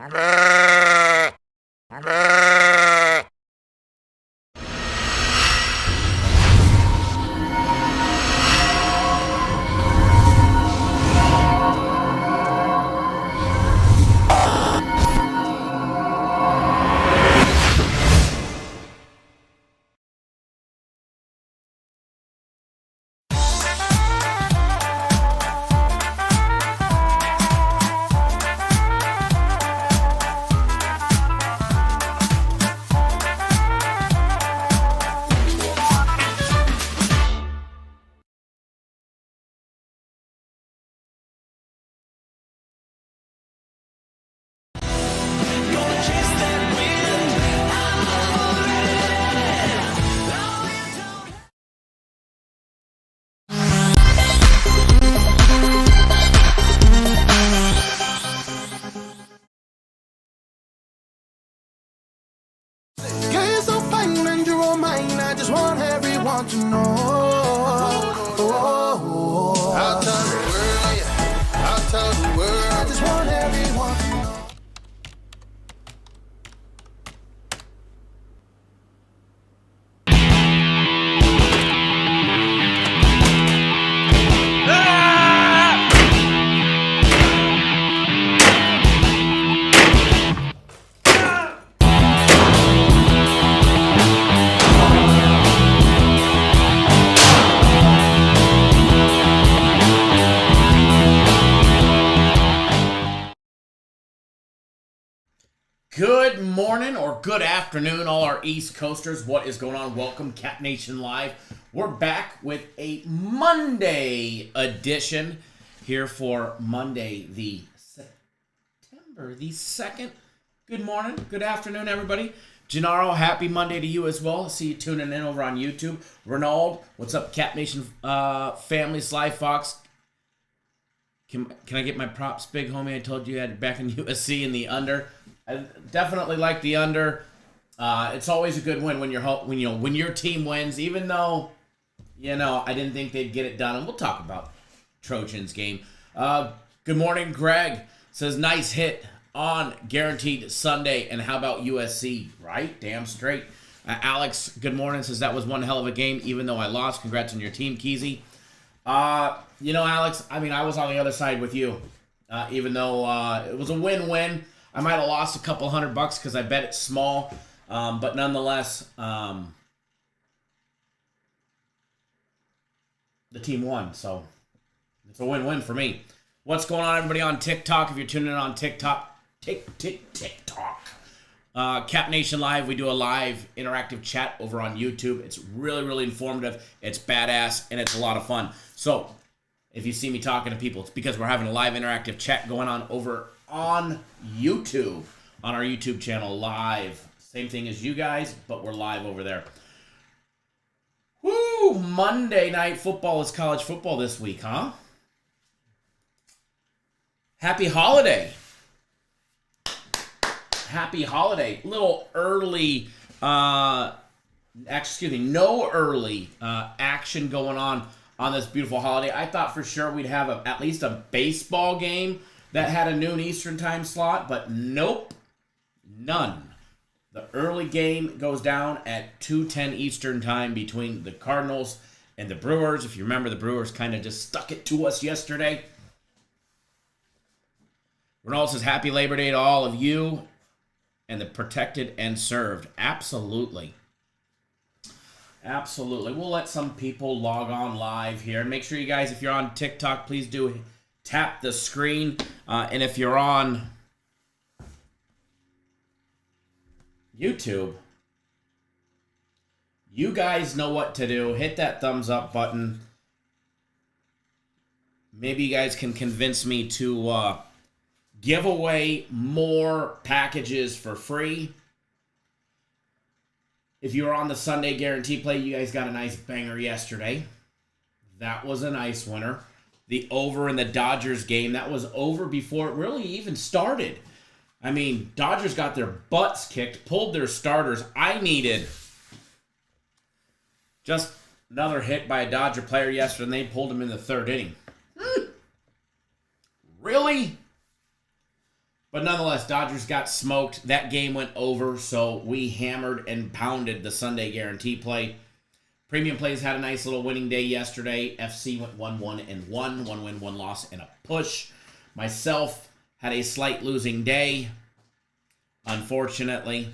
To know. I'll tell the world, yeah. I'll tell the world. I just want everyone to know. Good morning or good afternoon, all our East Coasters. What is going on? Welcome, Cat Nation Live. We're back with a Monday edition here for Monday, the September the 2nd. Good morning, good afternoon, everybody. Gennaro, happy Monday to you as well. See you tuning in over on YouTube. Ronald, what's up, Cat Nation family, Sly Fox? Can I get my props, big homie? I told you I had back in USC in the under. I definitely like the under. It's always a good win when when your team wins, even though I didn't think they'd get it done. And we'll talk about Trojans game. Good morning, Greg says nice hit on guaranteed Sunday. And how about USC? Right, damn straight. Alex, good morning, says that was one hell of a game, even though I lost. Congrats on your team, Keezy. Alex, I mean, I was on the other side with you, even though it was a win-win. I might have lost a couple $100 because I bet it small, but nonetheless, the team won, so it's a win-win for me. What's going on, everybody on TikTok? If you're tuning in on TikTok, TikTok. Cap Nation Live, we do a live interactive chat over on YouTube. It's really, really informative. It's badass, and it's a lot of fun. So if you see me talking to people, it's because we're having a live interactive chat going on over on YouTube, on our YouTube channel, live. Same thing as you guys, but we're live over there. Woo! Monday Night Football is college football this week, huh? Happy holiday. Happy holiday. Little early, no early action going on this beautiful holiday. I thought for sure we'd have at least a baseball game that had a noon Eastern time slot, but nope, none. The early game goes down at 2:10 Eastern time between the Cardinals and the Brewers. If you remember, the Brewers kind of just stuck it to us yesterday. Ronald says, happy Labor Day to all of you and the protected and served. Absolutely. Absolutely. We'll let some people log on live here. And make sure you guys, if you're on TikTok, please do tap the screen. And if you're on YouTube, you guys know what to do. Hit that thumbs up button. Maybe you guys can convince me to give away more packages for free. If you were on the Sunday Guarantee Play, you guys got a nice banger yesterday. That was a nice winner. The over in the Dodgers game, that was over before it really even started. I mean, Dodgers got their butts kicked, pulled their starters. I needed just another hit by a Dodger player yesterday, and they pulled him in the third inning. Really? But nonetheless, Dodgers got smoked. That game went over, so we hammered and pounded the Sunday guarantee play. Premium Plays had a nice little winning day yesterday. FC went 1-1-1. 1 win, 1 loss, and a push. Myself had a slight losing day. Unfortunately,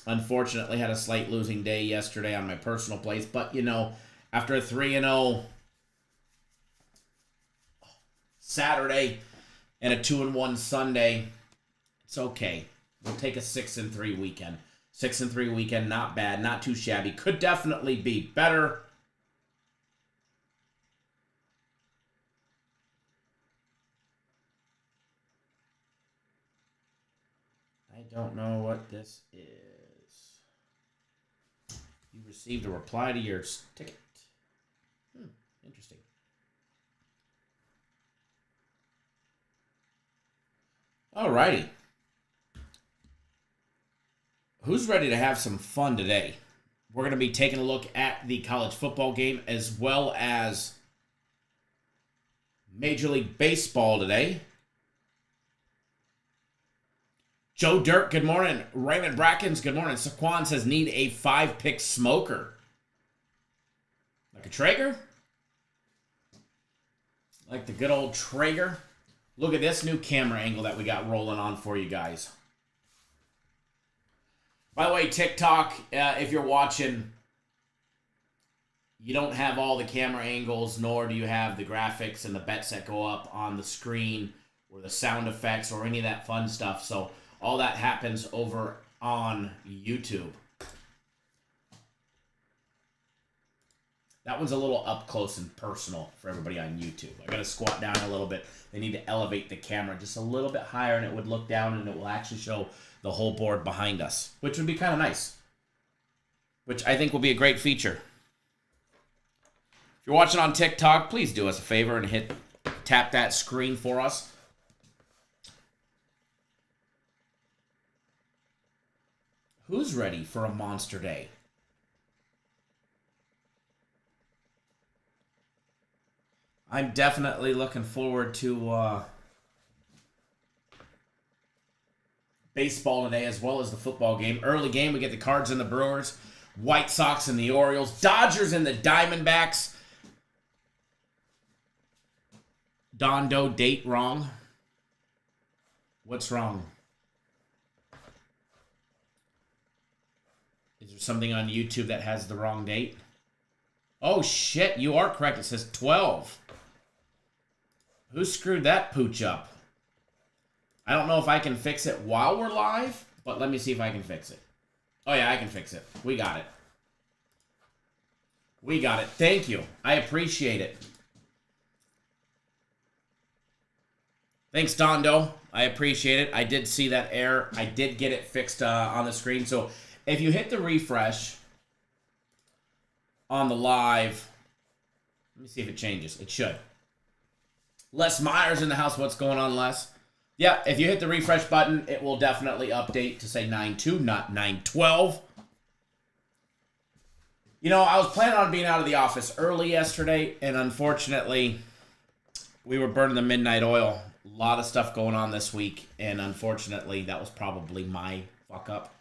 had a slight losing day yesterday on my personal plays. But, you know, after a 3-0 Saturday and a 2-1 Sunday, it's okay. We'll take a 6-3 weekend. 6-3 weekend, not bad, not too shabby. Could definitely be better. I don't know what this is. You received a reply to your ticket. Interesting. Alrighty. Who's ready to have some fun today? We're going to be taking a look at the college football game as well as Major League Baseball today. Joe Dirt, good morning. Raymond Brackens, good morning. Saquon says need a 5-pick smoker. Like a Traeger? Like the good old Traeger? Look at this new camera angle that we got rolling on for you guys. By the way, TikTok, if you're watching, you don't have all the camera angles, nor do you have the graphics and the bets that go up on the screen or the sound effects or any of that fun stuff. So all that happens over on YouTube. That one's a little up close and personal for everybody on YouTube. I got to squat down a little bit. They need to elevate the camera just a little bit higher, and it would look down, and it will actually show the whole board behind us, which would be kind of nice, which I think will be a great feature. If you're watching on TikTok, please do us a favor and tap that screen for us. Who's ready for a monster day? I'm definitely looking forward to baseball today as well as the football game. Early game, we get the Cards and the Brewers, White Sox and the Orioles, Dodgers and the Diamondbacks. Don Doe date wrong. What's wrong? Is there something on YouTube that has the wrong date? Oh shit, you are correct. It says 12. Who screwed that pooch up? I don't know if I can fix it while we're live, but let me see if I can fix it. Oh yeah, I can fix it. We got it. We got it. Thank you. I appreciate it. Thanks, Dondo. I appreciate it. I did see that error. I did get it fixed on the screen. So if you hit the refresh on the live, let me see if it changes. It should. Les Myers in the house. What's going on, Les? Yeah, if you hit the refresh button, it will definitely update to say 9-2, not 9-12. You know, I was planning on being out of the office early yesterday, and unfortunately, we were burning the midnight oil. A lot of stuff going on this week, and unfortunately, that was probably my fuck up.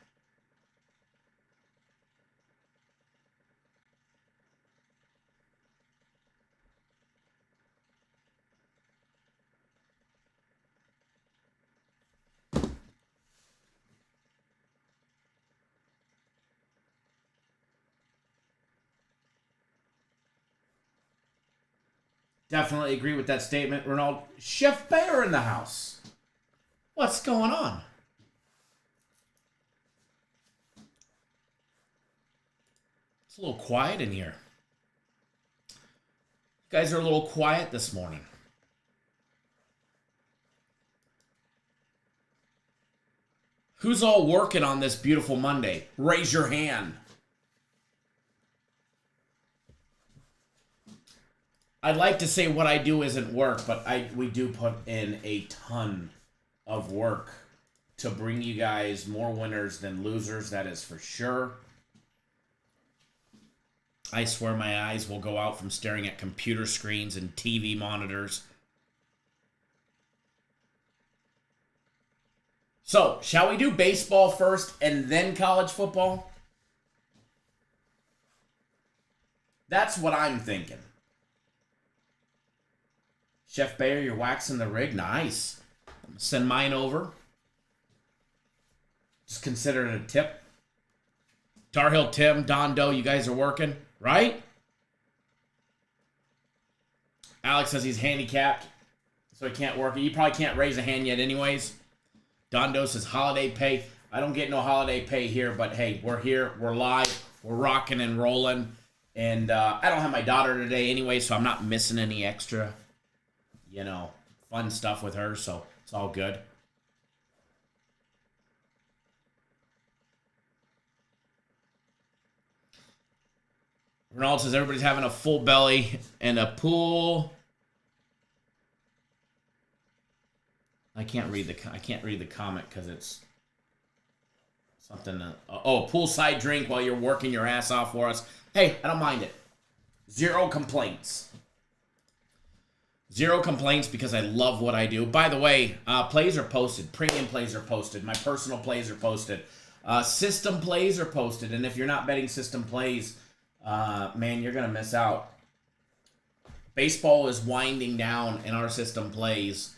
Definitely agree with that statement, Ronald. Chef Bear in the house. What's going on? It's a little quiet in here. You guys are a little quiet this morning. Who's all working on this beautiful Monday? Raise your hand. I'd like to say what I do isn't work, but we do put in a ton of work to bring you guys more winners than losers, that is for sure. I swear my eyes will go out from staring at computer screens and TV monitors. So, shall we do baseball first and then college football? That's what I'm thinking. Chef Bayer, you're waxing the rig. Nice. I'm going to send mine over. Just consider it a tip. Tar Heel Tim, Don Doe, you guys are working, right? Alex says he's handicapped, so he can't work. You probably can't raise a hand yet anyways. Don Doe says holiday pay. I don't get no holiday pay here, but hey, we're here. We're live. We're rocking and rolling. And I don't have my daughter today anyway, so I'm not missing any extra, fun stuff with her, so it's all good. Ronald says everybody's having a full belly and a pool. I can't read the comment because it's something. Poolside drink while you're working your ass off for us. Hey, I don't mind it. Zero complaints. Zero complaints because I love what I do. By the way, plays are posted. Premium plays are posted. My personal plays are posted. System plays are posted. And if you're not betting system plays, man, you're going to miss out. Baseball is winding down in our system plays.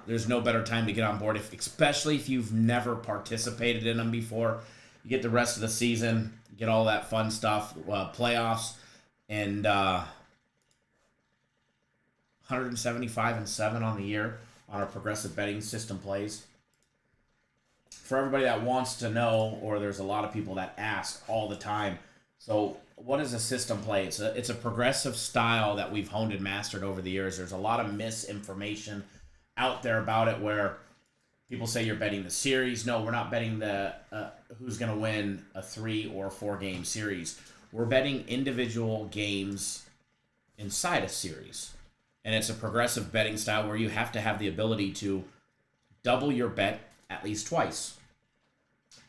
There's no better time to get on board, especially if you've never participated in them before. You get the rest of the season, get all that fun stuff, playoffs, and 175-7 on the year on our progressive betting system plays. For everybody that wants to know, or there's a lot of people that ask all the time, so what is a system play? It's a progressive style that we've honed and mastered over the years. There's a lot of misinformation out there about it where people say you're betting the series. No, we're not betting the who's going to win a 3 or 4 game series. We're betting individual games inside a series. And it's a progressive betting style where you have to have the ability to double your bet at least twice.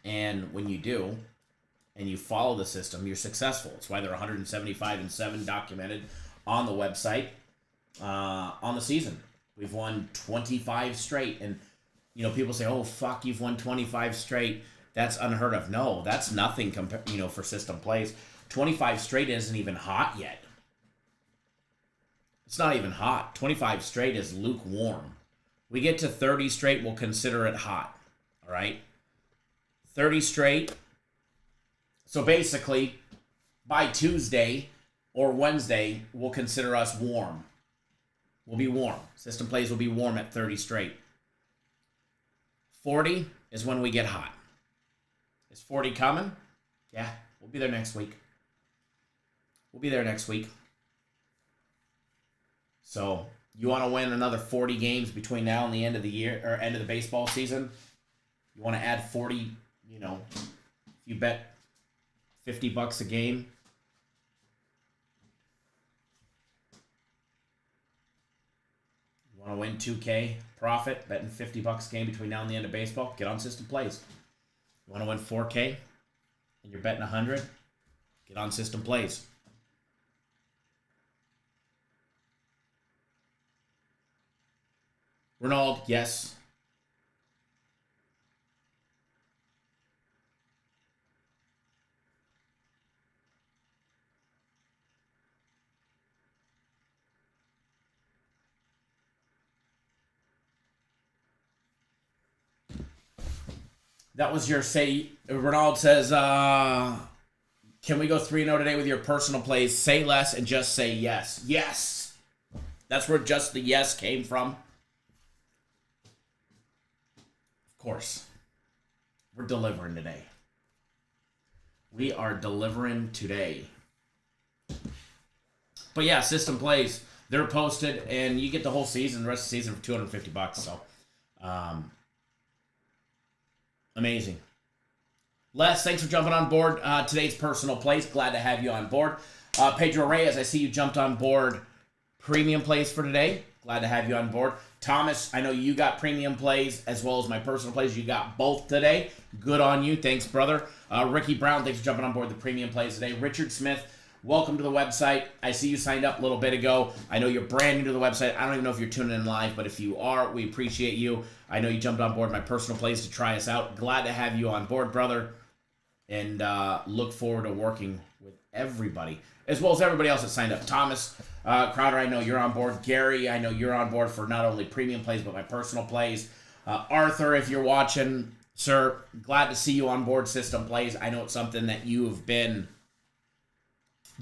And when you do, and you follow the system, you're successful. It's why they're 175-7 documented on the website on the season. We've won 25 straight. And, people say, oh, fuck, you've won 25 straight. That's unheard of. No, that's nothing, for system plays. 25 straight isn't even hot yet. It's not even hot. 25 straight is lukewarm. We get to 30 straight, we'll consider it hot. All right? 30 straight. So basically, by Tuesday or Wednesday, we'll consider us warm. We'll be warm. System plays will be warm at 30 straight. 40 is when we get hot. Is 40 coming? Yeah, we'll be there next week. So, you want to win another 40 games between now and the end of the year, or end of the baseball season? You want to add 40, if you bet $50 a game. You want to win 2K profit, betting $50 a game between now and the end of baseball? Get on system plays. You want to win 4K and you're betting 100? Get on system plays. Ronald, yes. That was your say. Ronald says, can we go 3-0 today with your personal plays? Say less and just say yes. Yes. That's where just the yes came from. Of course. We're delivering today. We are delivering today. But yeah, system plays. They're posted, and you get the whole season, the rest of the season for $250. So, amazing. Les, thanks for jumping on board today's personal plays. Glad to have you on board. Pedro Reyes, I see you jumped on board premium plays for today. Glad to have you on board. Thomas, I know you got premium plays as well as my personal plays. You got both today. Good on you. Thanks, brother. Ricky Brown, thanks for jumping on board the premium plays today. Richard Smith, welcome to the website. I see you signed up a little bit ago. I know you're brand new to the website. I don't even know if you're tuning in live, but if you are, we appreciate you. I know you jumped on board my personal place to try us out. Glad to have you on board, brother, and look forward to working with everybody, as well as everybody else that signed up. Thomas Crowder, I know you're on board. Gary, I know you're on board for not only premium plays, but my personal plays. Arthur, if you're watching, sir, glad to see you on board System Plays. I know it's something that you have been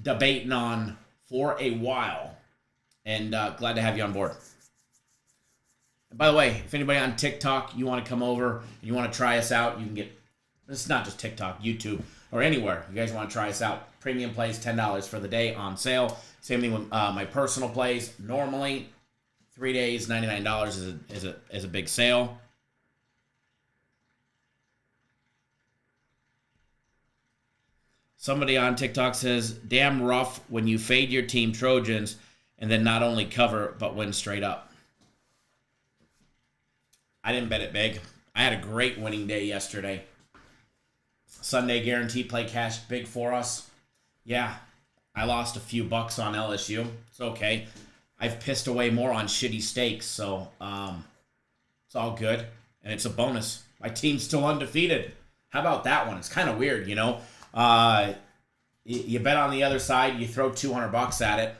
debating on for a while, and glad to have you on board. And by the way, if anybody on TikTok, you want to come over and you want to try us out, you can get, it's not just TikTok, YouTube, or anywhere. You guys want to try us out. Premium plays, $10 for the day on sale. Same thing with my personal plays. Normally, 3 days, $99 is a big sale. Somebody on TikTok says, damn rough when you fade your team Trojans and then not only cover, but win straight up. I didn't bet it big. I had a great winning day yesterday. Sunday guaranteed play cashed big for us. Yeah, I lost a few bucks on LSU. It's okay. I've pissed away more on shitty stakes, so it's all good. And it's a bonus. My team's still undefeated. How about that one? It's kind of weird, you know? You bet on the other side, you throw $200 at it.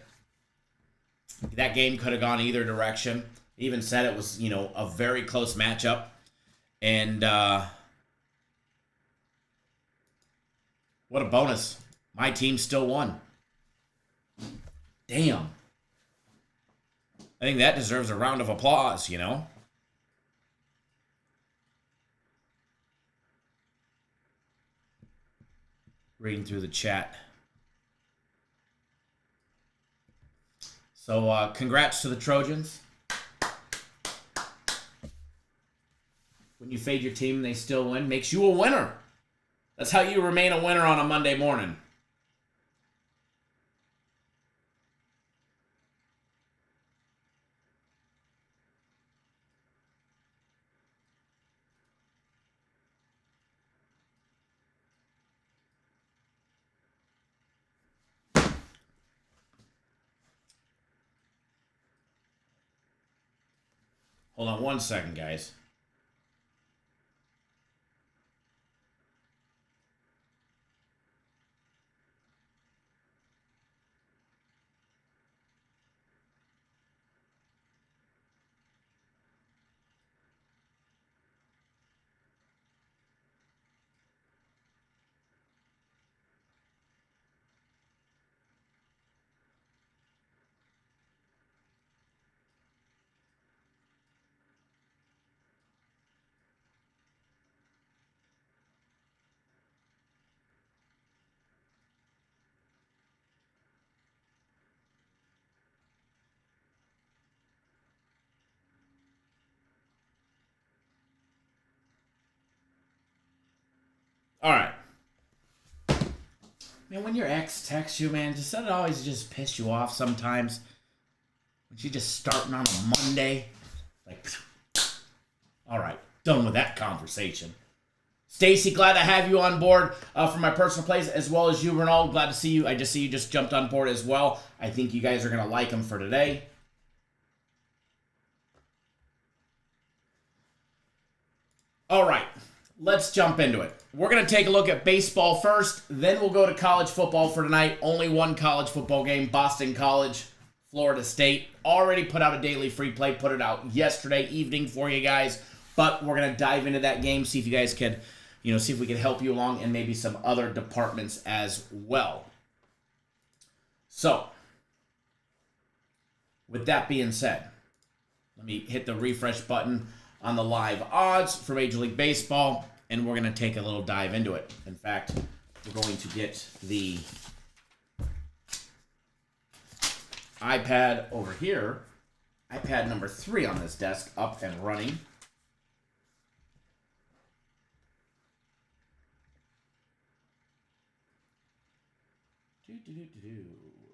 That game could have gone either direction. Even said it was, you know, a very close matchup. And what a bonus. My team still won. Damn. I think that deserves a round of applause, you know? Reading through the chat. So, congrats to the Trojans. When you fade your team and they still win, makes you a winner. That's how you remain a winner on a Monday morning. Hold on one second, guys. All right. Man, when your ex texts you, man, does that always just piss you off sometimes? When she just starting on a Monday? Like, all right, done with that conversation. Stacy, glad to have you on board for my personal plays, as well as you, Ronald. Glad to see you. I just see you just jumped on board as well. I think you guys are going to like them for today. All right, let's jump into it. We're going to take a look at baseball first, then we'll go to college football for tonight. Only one college football game, Boston College, Florida State. Already put out a daily free play, put it out yesterday evening for you guys, but we're going to dive into that game, see if you guys could, you know, see if we can help you along, and maybe some other departments as well. So, with that being said, let me hit the refresh button on the live odds for Major League Baseball, and we're going to take a little dive into it. In fact, we're going to get the iPad over here, iPad number 3 on this desk, up and running.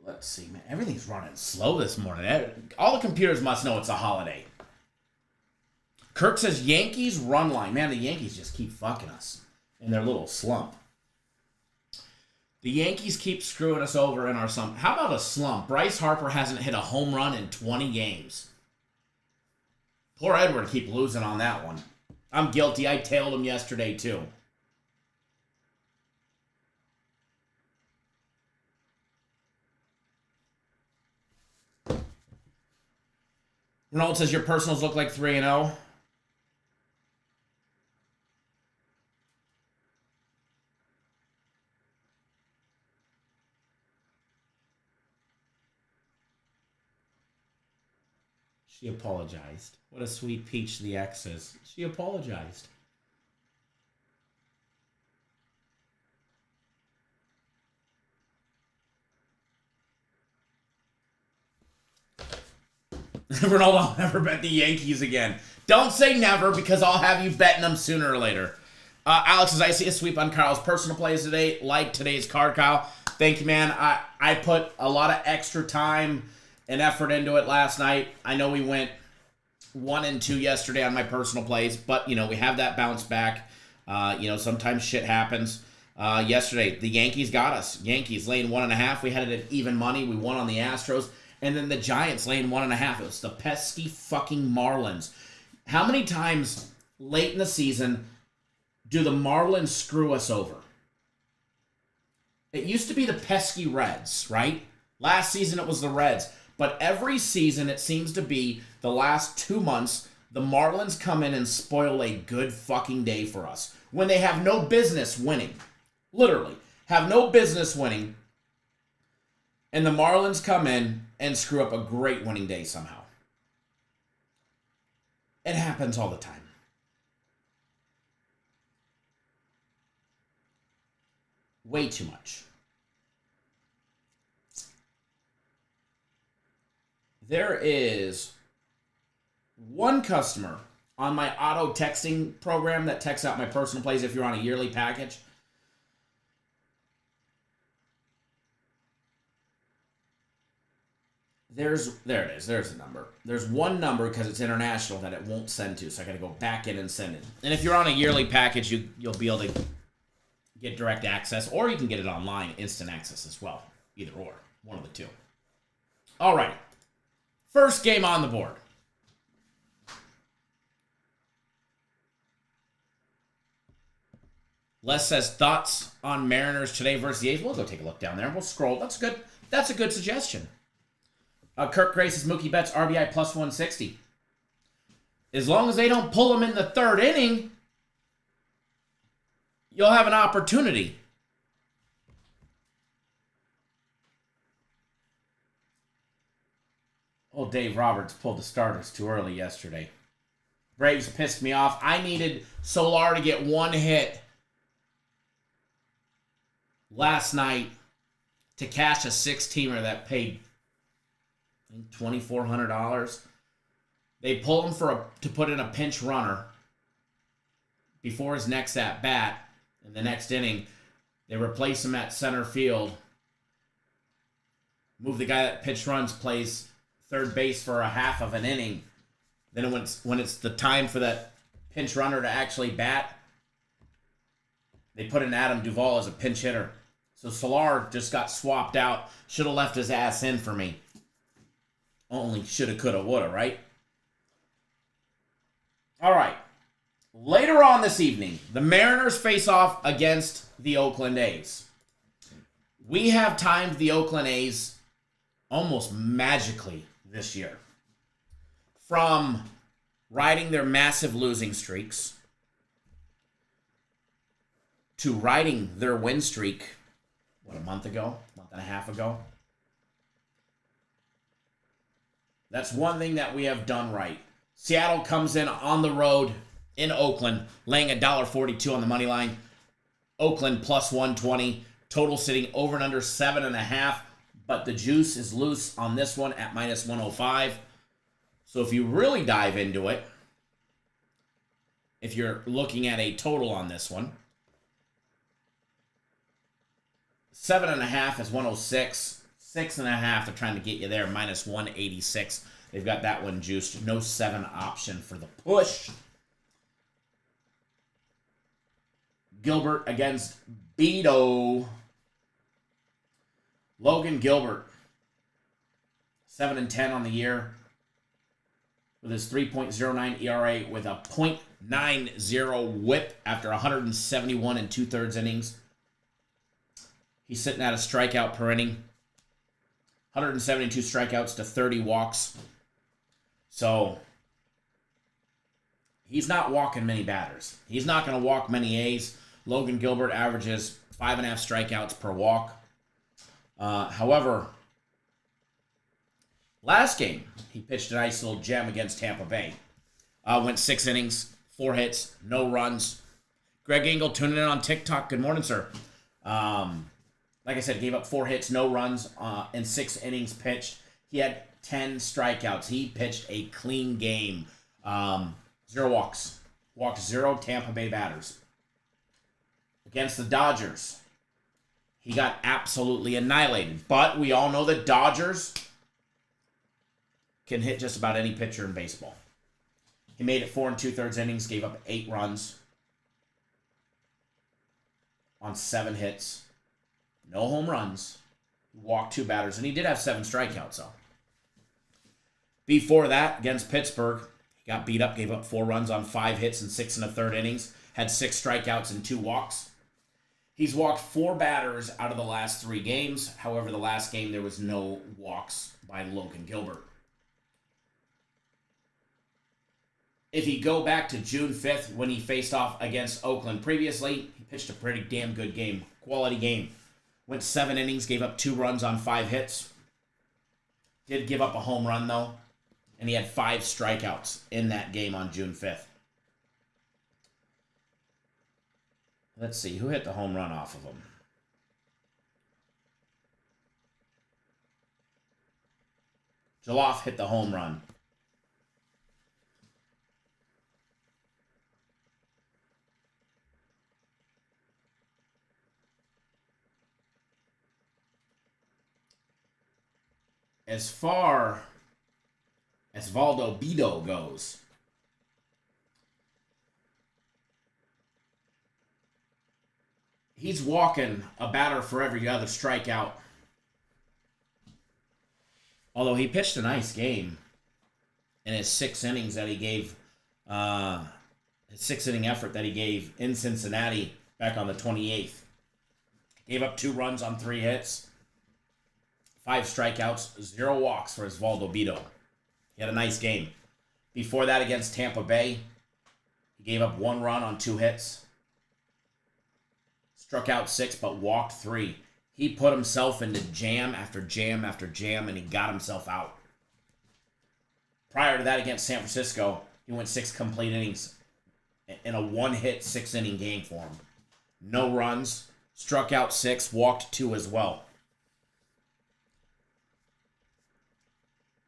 Let's see, man. Everything's running slow this morning. All the computers must know it's a holiday. Kirk says Yankees run line. Man, the Yankees just keep fucking us in their little slump. The Yankees keep screwing us over in our slump. How about a slump? Bryce Harper hasn't hit a home run in 20 games. Poor Edward keep losing on that one. I'm guilty. I tailed him yesterday, too. Ronald says your personals look like 3-0. She apologized. What a sweet peach the ex is. She apologized. Ronaldo, I'll never bet the Yankees again. Don't say never, because I'll have you betting them sooner or later. Alex says, I see a sweep on Kyle's personal plays today. Like today's card, Kyle. Thank you, man. I put a lot of extra time and effort into it last night. I know we went 1 and 2 yesterday on my personal plays, but, we have that bounce back. Sometimes shit happens. Yesterday, the Yankees got us. Yankees laying 1.5. We had it at even money. We won on the Astros. And then the Giants laying 1.5. It was the pesky fucking Marlins. How many times late in the season do the Marlins screw us over? It used to be the pesky Reds, right? Last season it was the Reds. But every season it seems to be the last 2 months, the Marlins come in and spoil a good fucking day for us. When they have no business winning. Literally. Have no business winning. And the Marlins come in and screw up a great winning day somehow. It happens all the time. Way too much. There is one customer on my auto texting program that texts out my personal plays if you're on a yearly package. There it is. There's a number. There's one number because it's international that it won't send to, so I got to go back in and send it. And if you're on a yearly package, you'll be able to get direct access, or you can get it online, instant access as well. Either or, one of the two. All right. First game on the board. Les says thoughts on Mariners today versus the A's. We'll go take a look down there. We'll scroll. That's good. That's a good suggestion. Kirk Gray says Mookie Betts RBI plus 160. As long as they don't pull him in the third inning, you'll have an opportunity. Oh, Dave Roberts pulled the starters too early yesterday. Braves pissed me off. I needed Solar to get one hit last night to cash a 6-teamer that paid $2,400. They pull him to put in a pinch runner before his next at bat. In the next inning, they replace him at center field. Move the guy that pitch runs, plays third base for a half of an inning. Then when it's the time for that pinch runner to actually bat, they put in Adam Duvall as a pinch hitter. So Solar just got swapped out. Should have left his ass in for me. Only shoulda, coulda, woulda, right? All right. Later on this evening, the Mariners face off against the Oakland A's. We have timed the Oakland A's almost magically this year. From riding their massive losing streaks to riding their win streak, a month and a half ago? That's one thing that we have done right. Seattle comes in on the road in Oakland, laying $1.42 on the money line. Oakland plus 120. Total sitting over and under 7.5. But the juice is loose on this one at minus 105. So if you really dive into it, if you're looking at a total on this one, 7.5 is 106. 6.5, they're trying to get you there, minus 186. They've got that one juiced. No 7 option for the push. Gilbert against Beto. Logan Gilbert, 7-10 on the year, with his 3.09 ERA with a .90 WHIP after 171 and 2/3 innings. He's sitting at a strikeout per inning. 172 strikeouts to 30 walks. So he's not walking many batters. He's not going to walk many A's. Logan Gilbert averages 5.5 strikeouts per walk. However, last game, he pitched a nice little gem against Tampa Bay. Went 6 innings, 4 hits, no runs. Greg Engel tuning in on TikTok. Good morning, sir. Like I said, gave up 4 hits, no runs, in 6 innings pitched. He had 10 strikeouts. He pitched a clean game. 0 walks. Walked 0 Tampa Bay batters. Against the Dodgers, he got absolutely annihilated. But we all know the Dodgers can hit just about any pitcher in baseball. He made it 4 2/3 innings, gave up 8 runs on 7 hits. No home runs. He walked 2 batters, and he did have 7 strikeouts, though. Before that, against Pittsburgh, he got beat up, gave up 4 runs on 5 hits and 6 1/3 innings, had 6 strikeouts and 2 walks. He's walked 4 batters out of the last 3 games. However, the last game, there was no walks by Logan Gilbert. If you go back to June 5th, when he faced off against Oakland previously, he pitched a pretty damn good game, quality game. Went 7 innings, gave up 2 runs on 5 hits. Did give up a home run, though. And he had 5 strikeouts in that game on June 5th. Let's see, who hit the home run off of him? Jaloff hit the home run. As far as Valdo Beto goes, he's walking a batter for every other strikeout. Although he pitched a nice game in his 6 innings that he gave, his 6-inning effort that he gave in Cincinnati back on the 28th. Gave up 2 runs on 3 hits. 5 strikeouts, 0 walks for Osvaldo Beto. He had a nice game. Before that, against Tampa Bay, he gave up 1 run on 2 hits. Struck out 6, but walked 3. He put himself into jam after jam after jam, and he got himself out. Prior to that, against San Francisco, he went 6 complete innings in a 1-hit 6-inning game for him. No runs, struck out 6, walked 2 as well.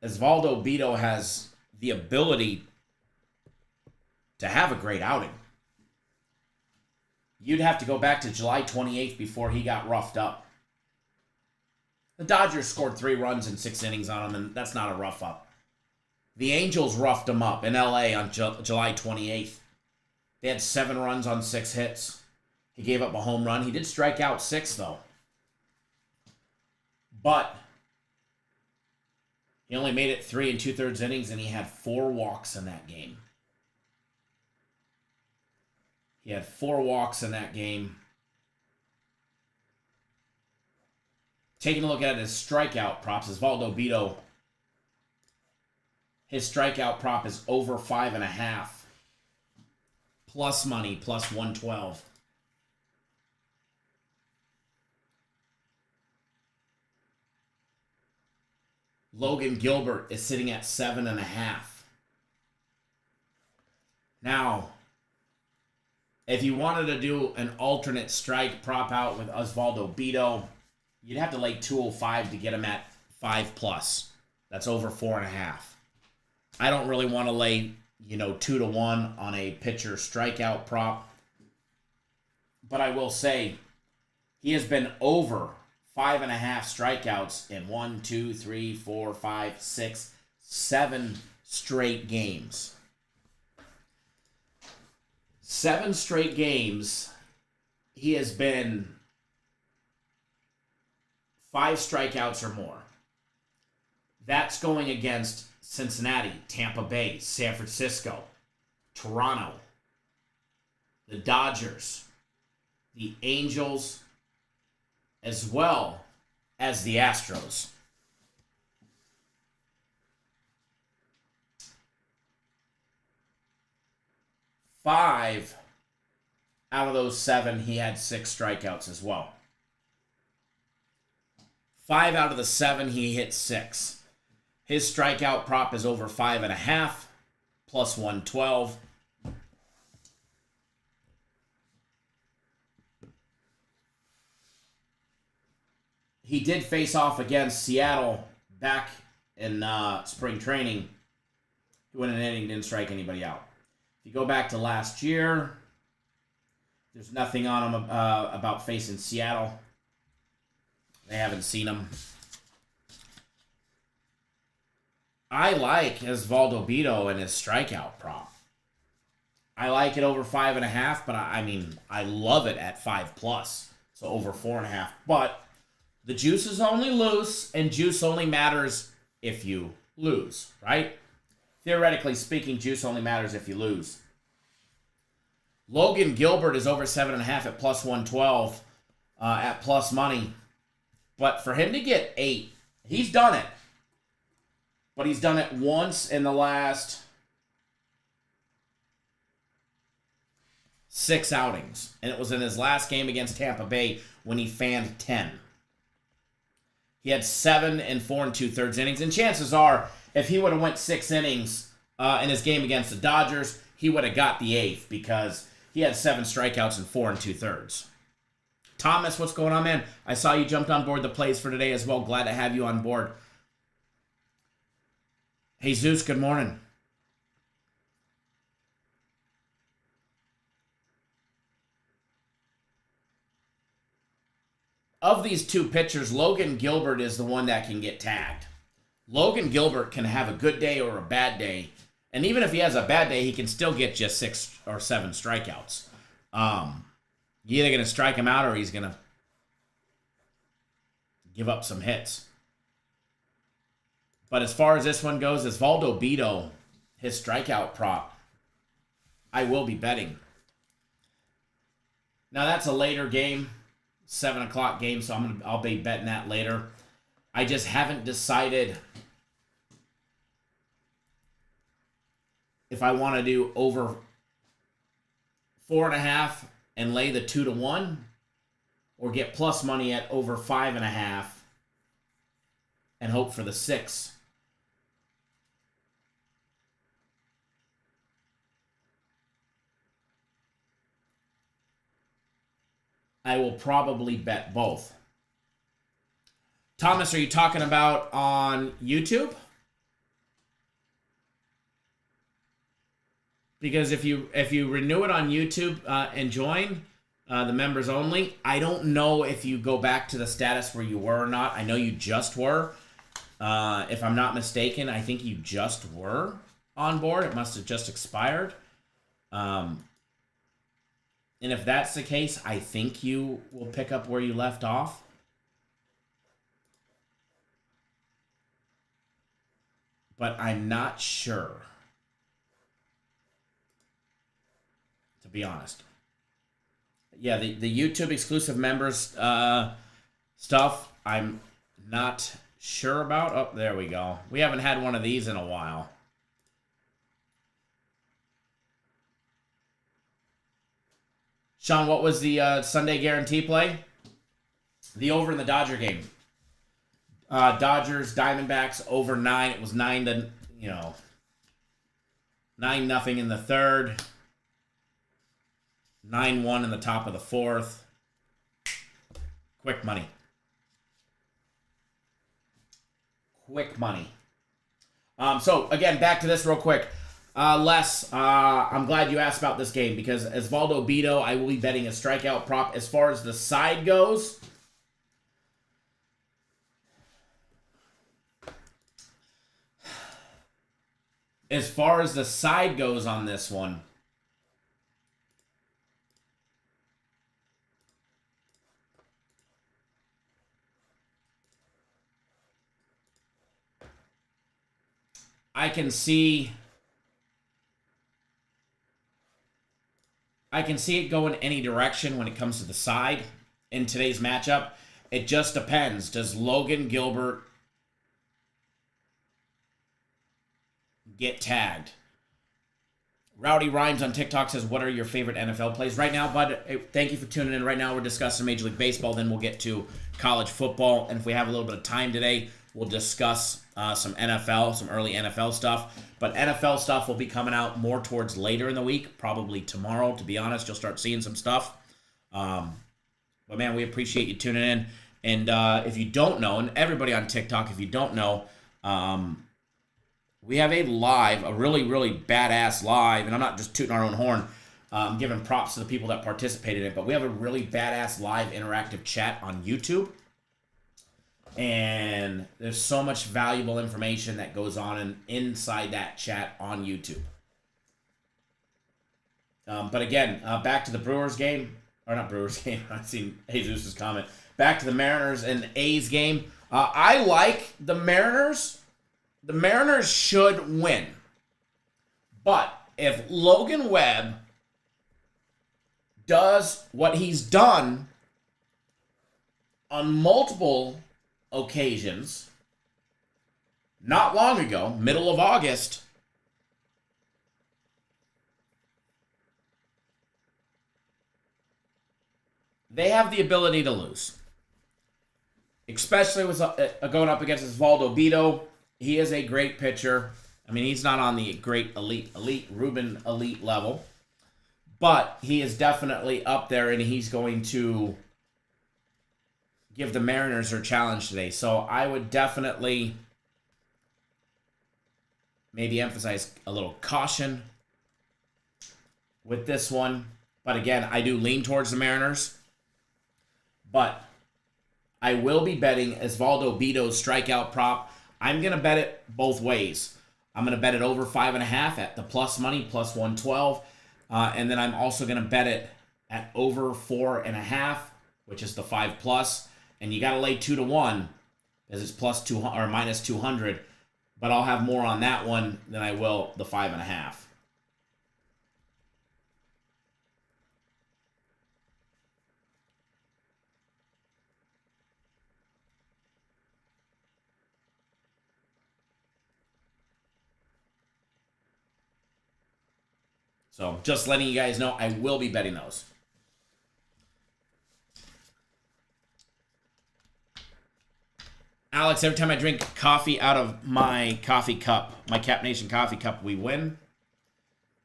Osvaldo Beto has the ability to have a great outing. You'd have to go back to July 28th before he got roughed up. The Dodgers scored 3 runs in 6 innings on him, and that's not a rough up. The Angels roughed him up in L.A. on July 28th. They had 7 runs on 6 hits. He gave up a home run. He did strike out 6, though. But he only made it 3 2/3 innings, and he had 4 walks in that game. He had 4 walks in that game. Taking a look at his strikeout props, Osvaldo Beto, his strikeout prop is over 5.5. Plus money, plus 112. Logan Gilbert is sitting at 7.5. Now, if you wanted to do an alternate strike prop out with Osvaldo Beto, you'd have to lay 205 to get him at 5+. That's over 4.5. I don't really want to lay, 2-1 on a pitcher strikeout prop. But I will say, he has been over 5.5 strikeouts in 1, 2, 3, 4, 5, 6, 7 straight games. 7 straight games, he has been 5 strikeouts or more. That's going against Cincinnati, Tampa Bay, San Francisco, Toronto, the Dodgers, the Angels, as well as the Astros. Five out of those 7, he had 6 strikeouts as well. 5 out of the 7, he hit 6. His strikeout prop is over 5.5, plus 112. He did face off against Seattle back in spring training. He went an inning, didn't strike anybody out. If you go back to last year, there's nothing on him about facing Seattle. They haven't seen him. I like Osvaldo Bido and his strikeout prop. I like it over 5.5, but I love it at 5+, so over 4.5. But the juice is only loose, and juice only matters if you lose, right? Theoretically speaking, juice only matters if you lose. Logan Gilbert is over 7.5 at plus 112 at plus money. But for him to get 8, he's done it. But he's done it once in the last 6 outings. And it was in his last game against Tampa Bay when he fanned 10. He had 7 and 4 2/3 innings. And chances are, if he would have went 6 innings in his game against the Dodgers, he would have got the 8th because he had 7 strikeouts and 4 2/3. Thomas, what's going on, man? I saw you jumped on board the plays for today as well. Glad to have you on board. Jesus, good morning. Of these 2 pitchers, Logan Gilbert is the one that can get tagged. Logan Gilbert can have a good day or a bad day. And even if he has a bad day, he can still get just 6 or 7 strikeouts. You're either going to strike him out or he's going to give up some hits. But as far as this one goes, Osvaldo Bido, his strikeout prop, I will be betting. Now that's a later game, 7 o'clock game, so I'll be betting that later. I just haven't decided if I want to do over 4.5 and lay the 2-1, or get plus money at over 5.5 and hope for the 6. I will probably bet both. Thomas, are you talking about on YouTube? Because if you renew it on YouTube and join the members only, I don't know if you go back to the status where you were or not. I know you just were. If I'm not mistaken, I think you just were on board. It must have just expired. And if that's the case, I think you will pick up where you left off. But I'm not sure, to be honest. Yeah, the YouTube exclusive members stuff, I'm not sure about. Oh, there we go. We haven't had one of these in a while. Sean, what was the Sunday guarantee play? The over in the Dodger game. Dodgers, Diamondbacks, over 9. It was 9-0 in the third. 9-1 in the top of the fourth. Quick money. Quick money. So, again, back to this real quick. Les, I'm glad you asked about this game because Osvaldo Bido, I will be betting a strikeout prop. As far as the side goes, on this one, I can see it going any direction when it comes to the side in today's matchup. It just depends. Does Logan Gilbert get tagged? Rowdy Rhymes on TikTok says, what are your favorite NFL plays right now? Bud, thank you for tuning in. Right now we're discussing Major League Baseball. Then we'll get to college football. And if we have a little bit of time today, we'll discuss some NFL, some early NFL stuff. But NFL stuff will be coming out more towards later in the week, probably tomorrow, to be honest. You'll start seeing some stuff. But, man, we appreciate you tuning in. And if you don't know, and everybody on TikTok, if you don't know, we have a really, really badass live, and I'm not just tooting our own horn. I'm giving props to the people that participated in it, but we have a really badass live interactive chat on YouTube. And there's so much valuable information that goes on inside that chat on YouTube. But again, back to the Brewers game. Or not Brewers game. I've seen Jesus' comment. Back to the Mariners and A's game. I like the Mariners. The Mariners should win. But if Logan Webb does what he's done on multiple occasions, not long ago, middle of August, they have the ability to lose. Especially with going up against Osvaldo Bido. He is a great pitcher. I mean, he's not on the great elite Ruben elite level. But he is definitely up there, and he's going to give the Mariners their challenge today. So I would definitely maybe emphasize a little caution with this one. But again, I do lean towards the Mariners. But I will be betting Osvaldo Bido's strikeout prop. I'm going to bet it both ways. I'm going to bet it over 5.5 at the plus money, plus 112. And then I'm also going to bet it at over 4.5, which is the 5 plus. And you got to lay 2 to 1 because it's plus 200 or minus 200. But I'll have more on that one than I will the 5.5. So just letting you guys know, I will be betting those. Alex, every time I drink coffee out of my coffee cup, my Cap Nation coffee cup, we win.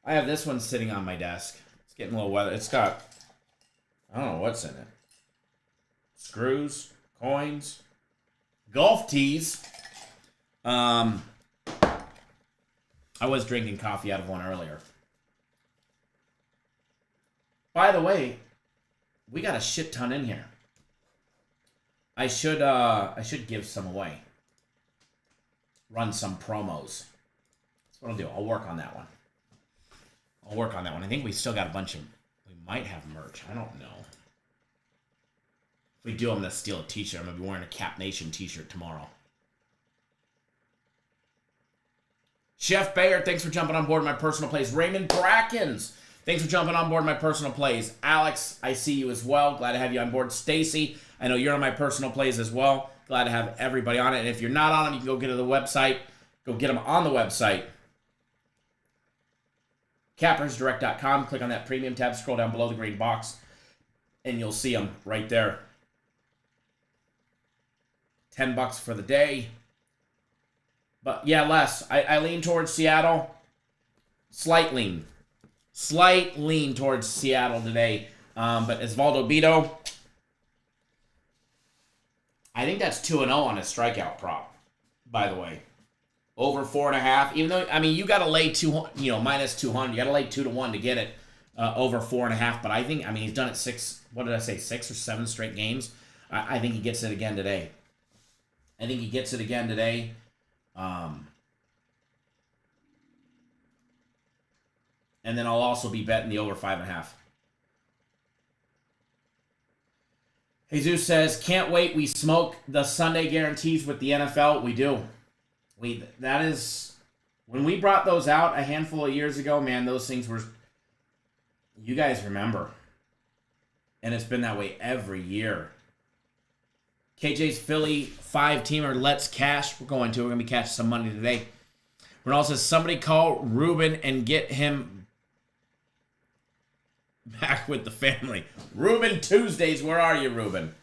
I have this one sitting on my desk. It's getting a little weather. It's got, I don't know what's in it. Screws, coins, golf tees. I was drinking coffee out of one earlier. By the way, we got a shit ton in here. I should give some away. Run some promos. That's what I'll do. I'll work on that one. I think we still got a bunch of... We might have merch. I don't know. If we do, I'm going to steal a t-shirt. I'm going to be wearing a Cap Nation t-shirt tomorrow. Chef Bayer, thanks for jumping on board my personal plays. Raymond Brackens, thanks for jumping on board my personal plays. Alex, I see you as well. Glad to have you on board. Stacy, I know you're on my personal plays as well. Glad to have everybody on it. And if you're not on them, you can go get to the website. Go get them on the website. CappersDirect.com. Click on that premium tab. Scroll down below the green box. And you'll see them right there. $10 for the day. But yeah, Les, I lean towards Seattle. Slight lean towards Seattle today. But Osvaldo Bido, I think that's 2-0 on a strikeout prop, by the way. Over 4.5. Even though, I mean, you got to lay minus 200. You got to lay 2 to 1 to get it over 4.5. But I think, I mean, he's done it 6 or 7 straight games. I think he gets it again today. And then I'll also be betting the over 5.5. Jesus says, can't wait. We smoke the Sunday guarantees with the NFL. We do. That is When we brought those out a handful of years ago, man, those things were... You guys remember. And it's been that way every year. KJ's Philly 5-teamer, Let's Cash. We're going to be catching some money today. Ronald says, somebody call Ruben and get him back with the family. Ruben Tuesdays, where are you, Ruben?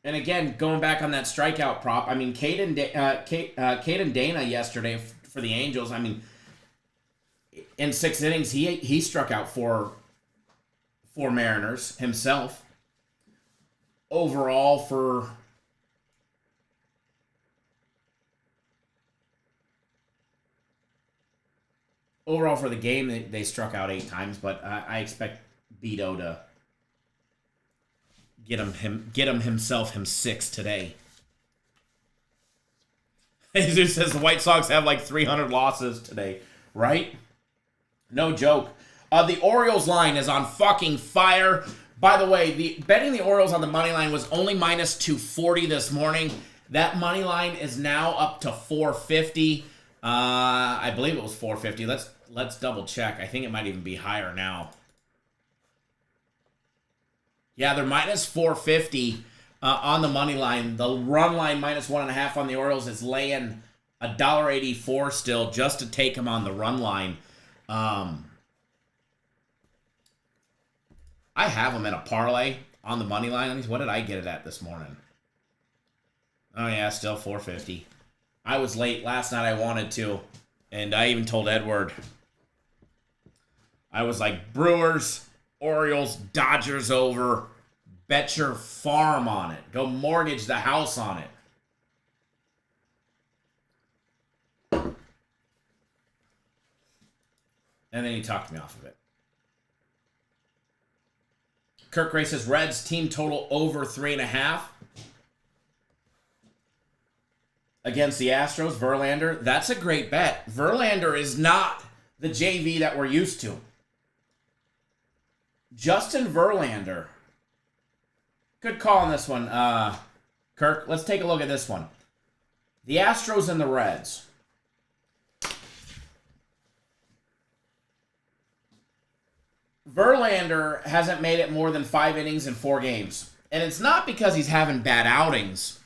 And again, going back on that strikeout prop, I mean, Caden Dana yesterday for the Angels, I mean, in 6 innings, he struck out four Mariners himself. Overall for the game, they struck out 8 times, but I expect Beto to get him himself 6 today. Jesus says the White Sox have like 300 losses today, right? No joke. The Orioles line is on fucking fire. By the way, betting the Orioles on the money line was only minus 240 this morning. That money line is now up to 450. I believe it was 450. Let's double check. I think it might even be higher now. Yeah, they're minus 450 on the money line. The run line minus 1.5 on the Orioles is laying $1.84 still just to take them on the run line. I have them in a parlay on the money line. What did I get it at this morning? Oh yeah, still 450. I was late last night. I wanted to, and I even told Edward. I was like, Brewers, Orioles, Dodgers over. Bet your farm on it. Go mortgage the house on it. And then he talked me off of it. Kirk Gray says Reds team total over 3.5 against the Astros. Verlander, that's a great bet. Verlander is not the JV that we're used to. Justin Verlander. Good call on this one, Kirk. Let's take a look at this one. The Astros and the Reds. Verlander hasn't made it more than 5 innings in 4 games. And it's not because he's having bad outings.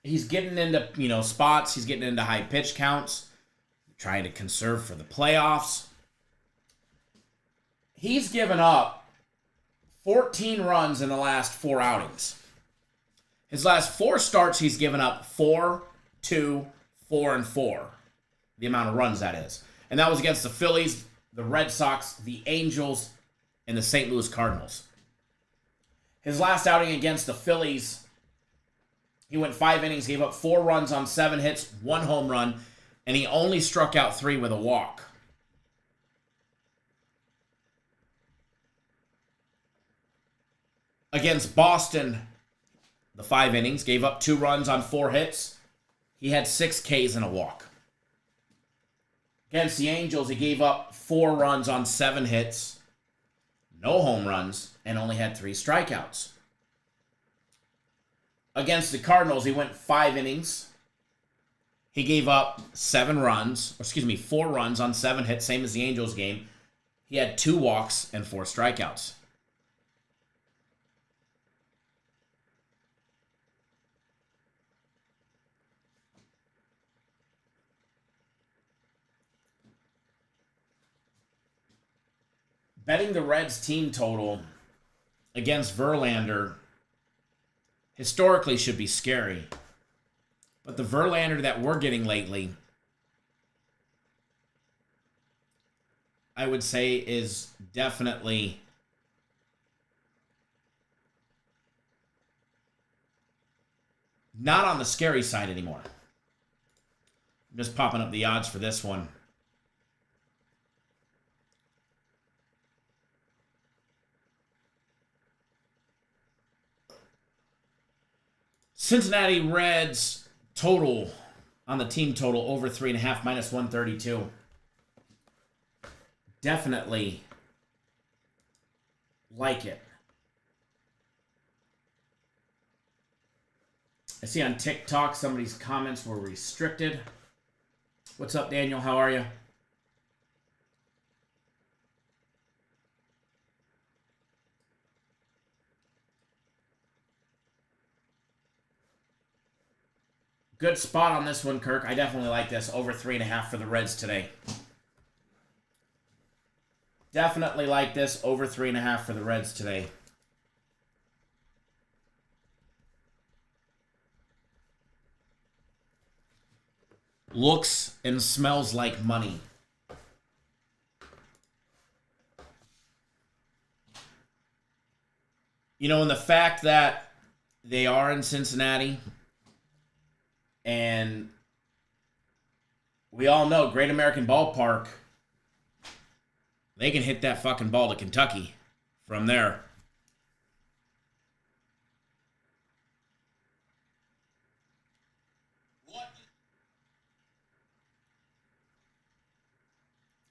He's getting into, spots. He's getting into high pitch counts. Trying to conserve for the playoffs. He's given up 14 runs in the last 4 outings. His last 4 starts, he's given up 4, 2, 4, and 4. The amount of runs that is. And that was against the Phillies, the Red Sox, the Angels, and the St. Louis Cardinals. His last outing against the Phillies, he went 5 innings, gave up 4 runs on 7 hits, 1 home run, and he only struck out 3 with a walk. Against Boston, the 5 innings, gave up 2 runs on 4 hits. He had 6 Ks and a walk. Against the Angels, he gave up 4 runs on 7 hits, no home runs, and only had 3 strikeouts. Against the Cardinals, he went 5 innings. He gave up 4 runs on 7 hits, same as the Angels game. He had 2 walks and 4 strikeouts. Betting the Reds team total against Verlander historically should be scary. But the Verlander that we're getting lately, I would say, is definitely not on the scary side anymore. I'm just popping up the odds for this one. Cincinnati Reds total on the team total over 3.5 minus 132. Definitely like it. I see on TikTok somebody's comments were restricted. What's up, Daniel? How are you? Good spot on this one, Kirk. I definitely like this. Over 3.5 for the Reds today. Definitely like this. Over 3.5 for the Reds today. Looks and smells like money. You know, and the fact that they are in Cincinnati, and we all know Great American Ballpark, they can hit that fucking ball to Kentucky from there.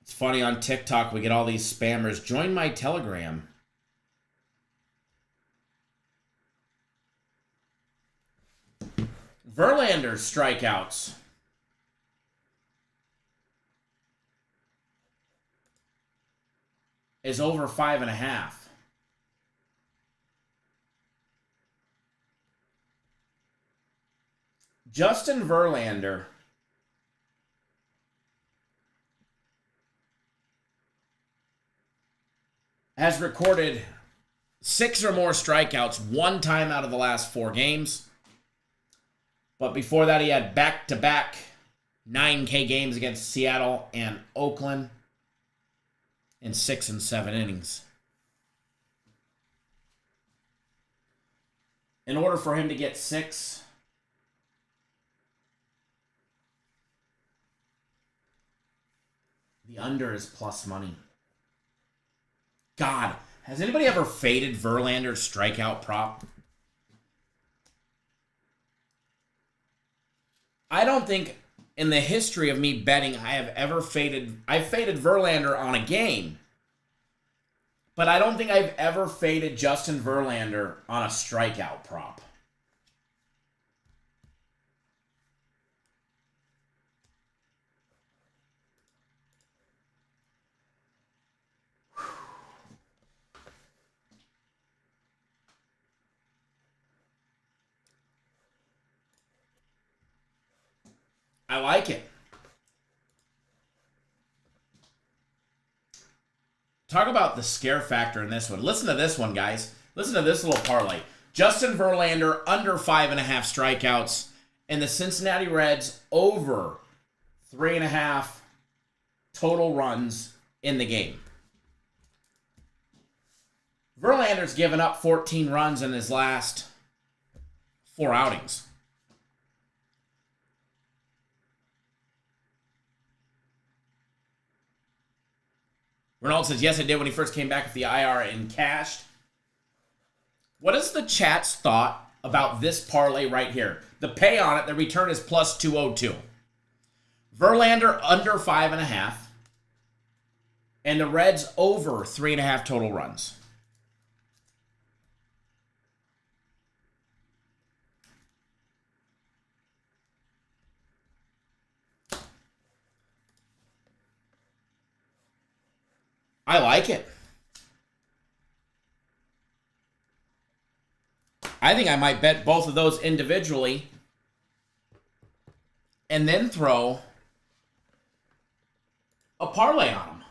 It's funny, on TikTok we get all these spammers. Join my Telegram. Verlander strikeouts. Is over 5.5. Justin Verlander has recorded 6 or more strikeouts one time out of the last 4 games. But before that, he had back-to-back 9K games against Seattle and Oakland in 6 and 7 innings. In order for him to get 6, the under is plus money. God, has anybody ever faded Verlander's strikeout prop? I don't think in the history of me betting I have ever faded. I've faded Verlander on a game, but I don't think I've ever faded Justin Verlander on a strikeout prop. I like it. Talk about the scare factor in this one. Listen to this one, guys. Listen to this little parlay. Justin Verlander under 5.5 strikeouts, and the Cincinnati Reds over 3.5 total runs in the game. Verlander's given up 14 runs in his last 4 outings. Ronald says, yes, I did when he first came back with the IR and cashed. What is the chat's thought about this parlay right here? The pay on it, the return is plus 202. Verlander under 5.5. And the Reds over 3.5 total runs. I like it. I think I might bet both of those individually and then throw a parlay on them.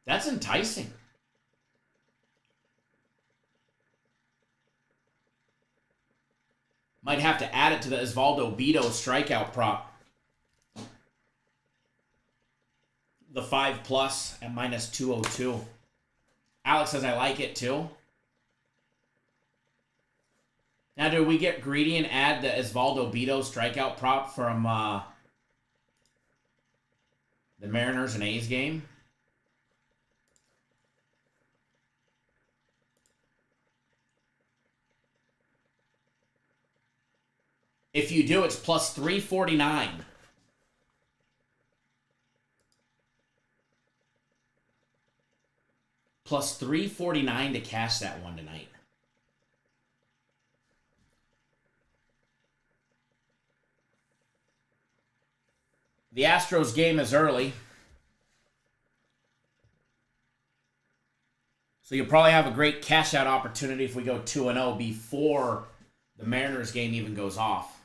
That's enticing. Might have to add it to the Osvaldo Bido strikeout prop. The 5+ at minus 202. Alex says I like it too. Now, do we get greedy and add the Osvaldo Bido strikeout prop from the Mariners and A's game? If you do, it's plus 349. Plus 349 to cash that one tonight. The Astros game is early. So you'll probably have a great cash out opportunity if we go 2-0 before the Mariners game even goes off.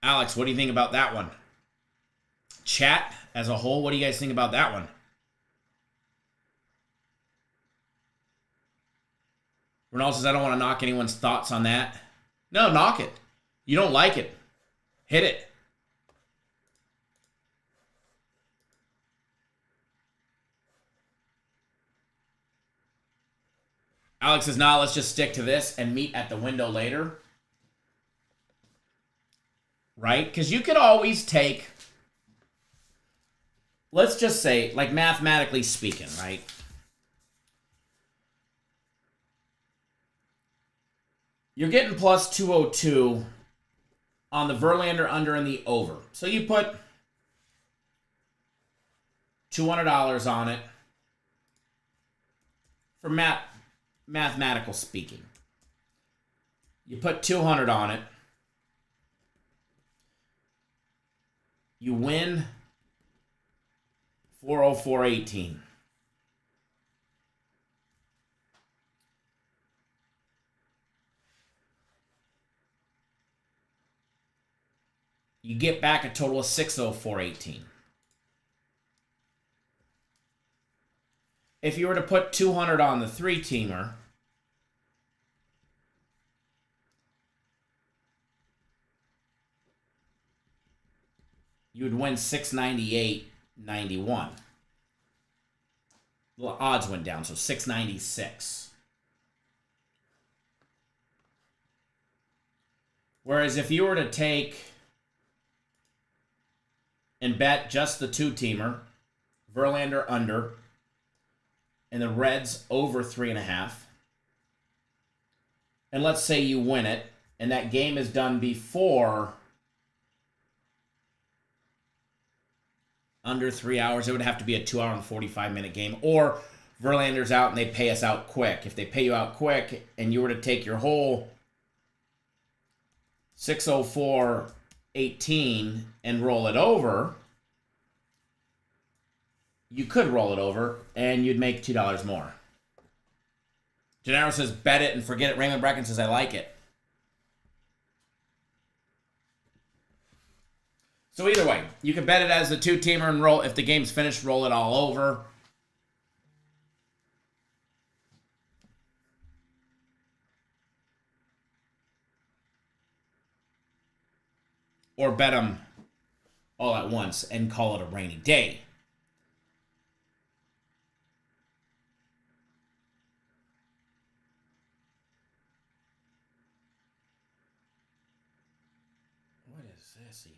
Alex, what do you think about that one? Chat as a whole, what do you guys think about that one? Ronaldo says, I don't want to knock anyone's thoughts on that. No, knock it. You don't like it. Hit it. Alex says, nah, let's just stick to this and meet at the window later. Right? Because you could always take, let's just say, like mathematically speaking, right? You're getting plus 202 on the Verlander under and the over. So you put $200 on it for mathematical speaking. You put 200 on it. You win 404.18. You get back a total of 604.18. If you were to put 200 on the three-teamer, you would win 698.91. The odds went down, so 696. Whereas if you were to take and bet just the two-teamer, Verlander under, and the Reds over 3.5, and let's say you win it, and that game is done before under 3 hours, it would have to be a 2-hour and 45-minute game, or Verlander's out and they pay us out quick. If they pay you out quick and you were to take your whole 604.18 and roll it over, you could roll it over and you'd make $2 more. Gennaro says, bet it and forget it. Raymond Brecken says, I like it. So either way, you can bet it as a two-teamer and roll. If the game's finished, roll it all over. Or bet them all at once and call it a rainy day. What is this email?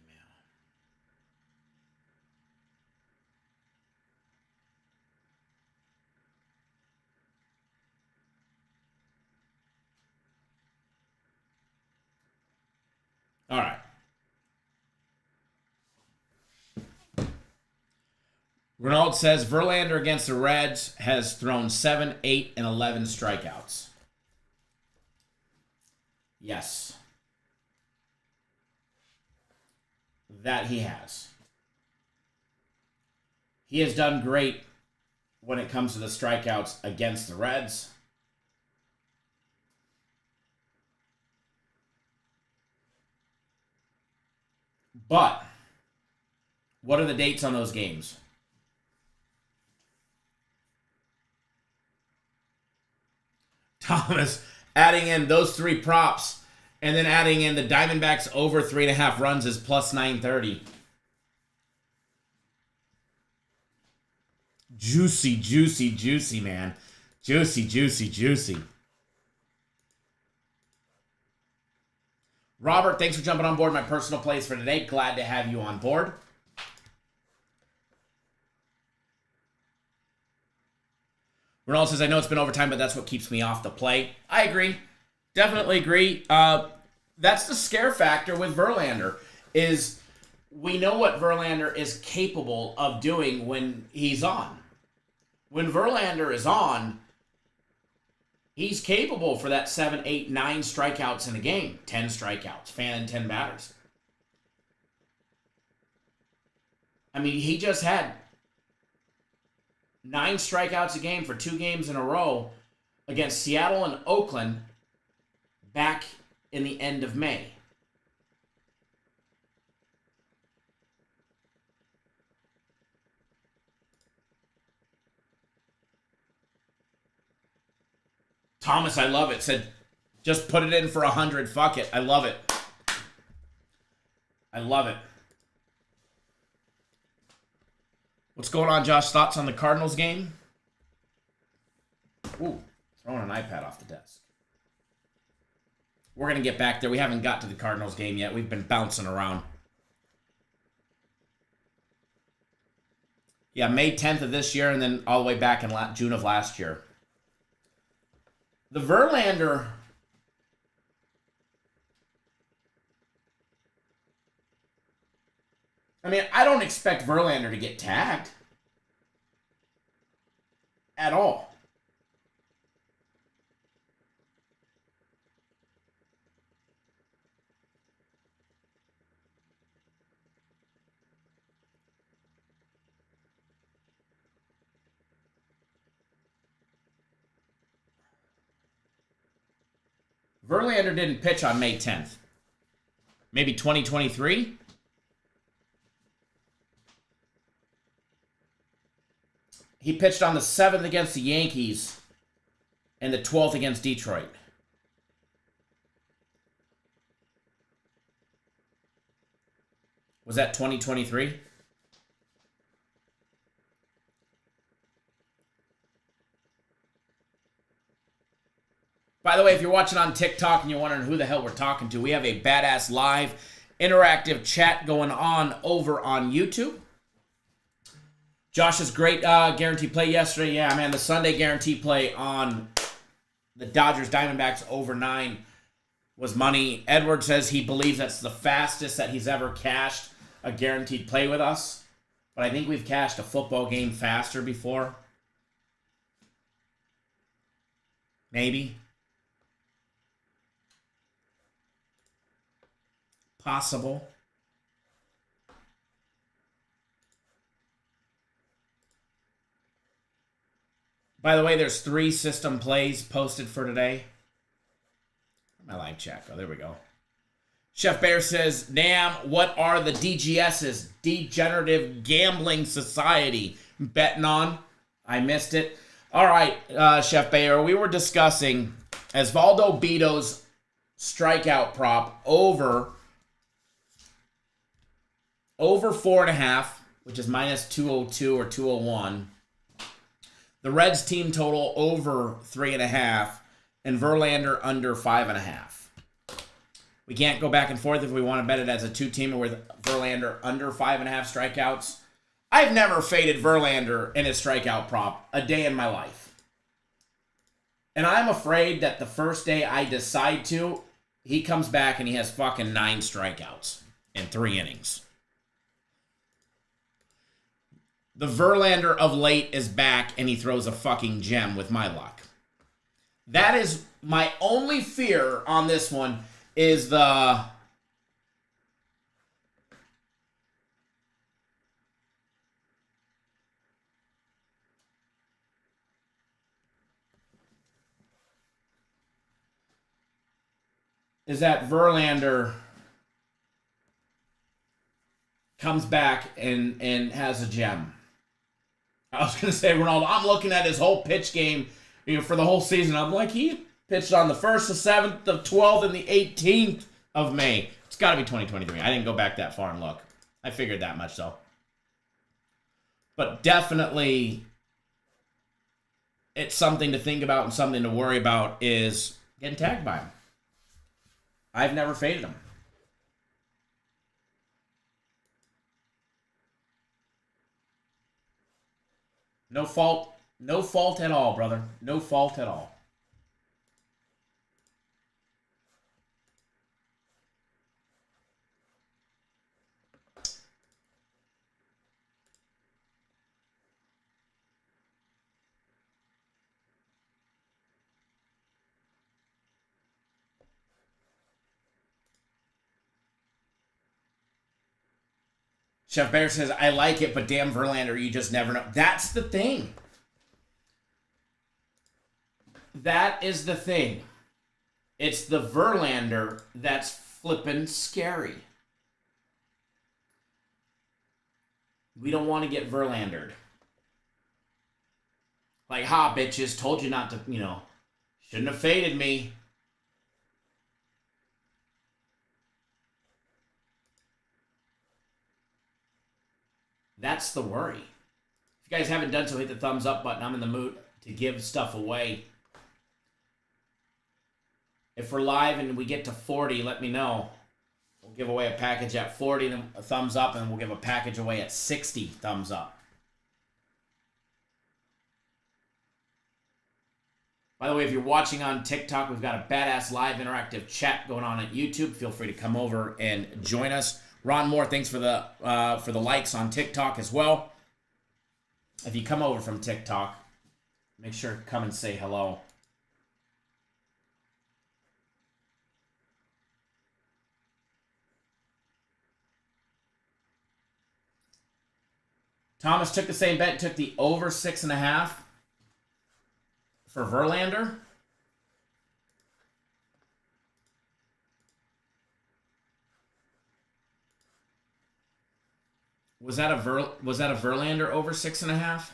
All right. Renault says Verlander against the Reds has thrown 7, 8, and 11 strikeouts. Yes. That he has. He has done great when it comes to the strikeouts against the Reds. But what are the dates on those games? Thomas adding in those three props and then adding in the Diamondbacks over 3.5 runs is plus 930. Juicy, juicy, juicy, man. Juicy, juicy, juicy. Robert, thanks for jumping on board my personal plays for today. Glad to have you on board. Ronald says, I know it's been overtime, but that's what keeps me off the play. I agree. Definitely agree. That's the scare factor with Verlander is we know what Verlander is capable of doing when he's on. When Verlander is on, he's capable for that 7, 8, 9 strikeouts in a game. 10 strikeouts, fan and 10 batters. I mean, he just had 9 strikeouts a game for 2 games in a row against Seattle and Oakland back in the end of May. Thomas, I love it, said, just put it in for 100. Fuck it. I love it. I love it. What's going on, Josh? Thoughts on the Cardinals game? Ooh, throwing an iPad off the desk. We're going to get back there. We haven't got to the Cardinals game yet. We've been bouncing around. Yeah, May 10th of this year and then all the way back in June of last year. The Verlander... I mean, I don't expect Verlander to get tagged. At all. Verlander didn't pitch on May 10th. Maybe 2023? He pitched on the 7th against the Yankees and the 12th against Detroit. Was that 2023? By the way, if you're watching on TikTok and you're wondering who the hell we're talking to, we have a badass live interactive chat going on over on YouTube. Josh's great guarantee play yesterday. Yeah, man, the Sunday guarantee play on the Dodgers Diamondbacks over 9 was money. Edward says he believes that's the fastest that he's ever cashed a guaranteed play with us. But I think we've cashed a football game faster before. Maybe. Possible. By the way, there's 3 system plays posted for today. My live chat. Oh, there we go. Chef Bear says, damn, what are the DGSs? Degenerative Gambling Society. Betting on? I missed it. All right, Chef Bear, we were discussing Osvaldo Bito's strikeout prop over 4.5, which is minus 202 or 201. The Reds team total over 3.5, and Verlander under 5.5. We can't go back and forth if we want to bet it as a 2-teamer with Verlander under 5.5 strikeouts. I've never faded Verlander in his strikeout prop a day in my life. And I'm afraid that the first day I decide to, he comes back and he has fucking 9 strikeouts in 3 innings. The Verlander of late is back, and he throws a fucking gem with my luck. That is my only fear on this one is the... is that Verlander comes back and has a gem. I was going to say, Ronaldo, I'm looking at his whole pitch game for the whole season. I'm like, he pitched on the 1st, the 7th, the 12th, and the 18th of May. It's got to be 2023. I didn't go back that far and look. I figured that much, though. But definitely, it's something to think about and something to worry about is getting tagged by him. I've never faded him. No fault at all, brother. No fault at all. Chef Bear says, I like it, but damn Verlander, you just never know. That's the thing. That is the thing. It's the Verlander that's flippin' scary. We don't want to get Verlandered. Like, ha, bitches, told you not to, shouldn't have faded me. That's the worry. If you guys haven't done so, hit the thumbs up button. I'm in the mood to give stuff away. If we're live and we get to 40, let me know. We'll give away a package at 40, then a thumbs up, and we'll give a package away at 60 thumbs up. By the way, if you're watching on TikTok, we've got a badass live interactive chat going on at YouTube. Feel free to come over and join us. Ron Moore, thanks for the likes on TikTok as well. If you come over from TikTok, make sure to come and say hello. Thomas took the same bet, took the over 6.5 for Verlander. Was that a Verlander over 6.5?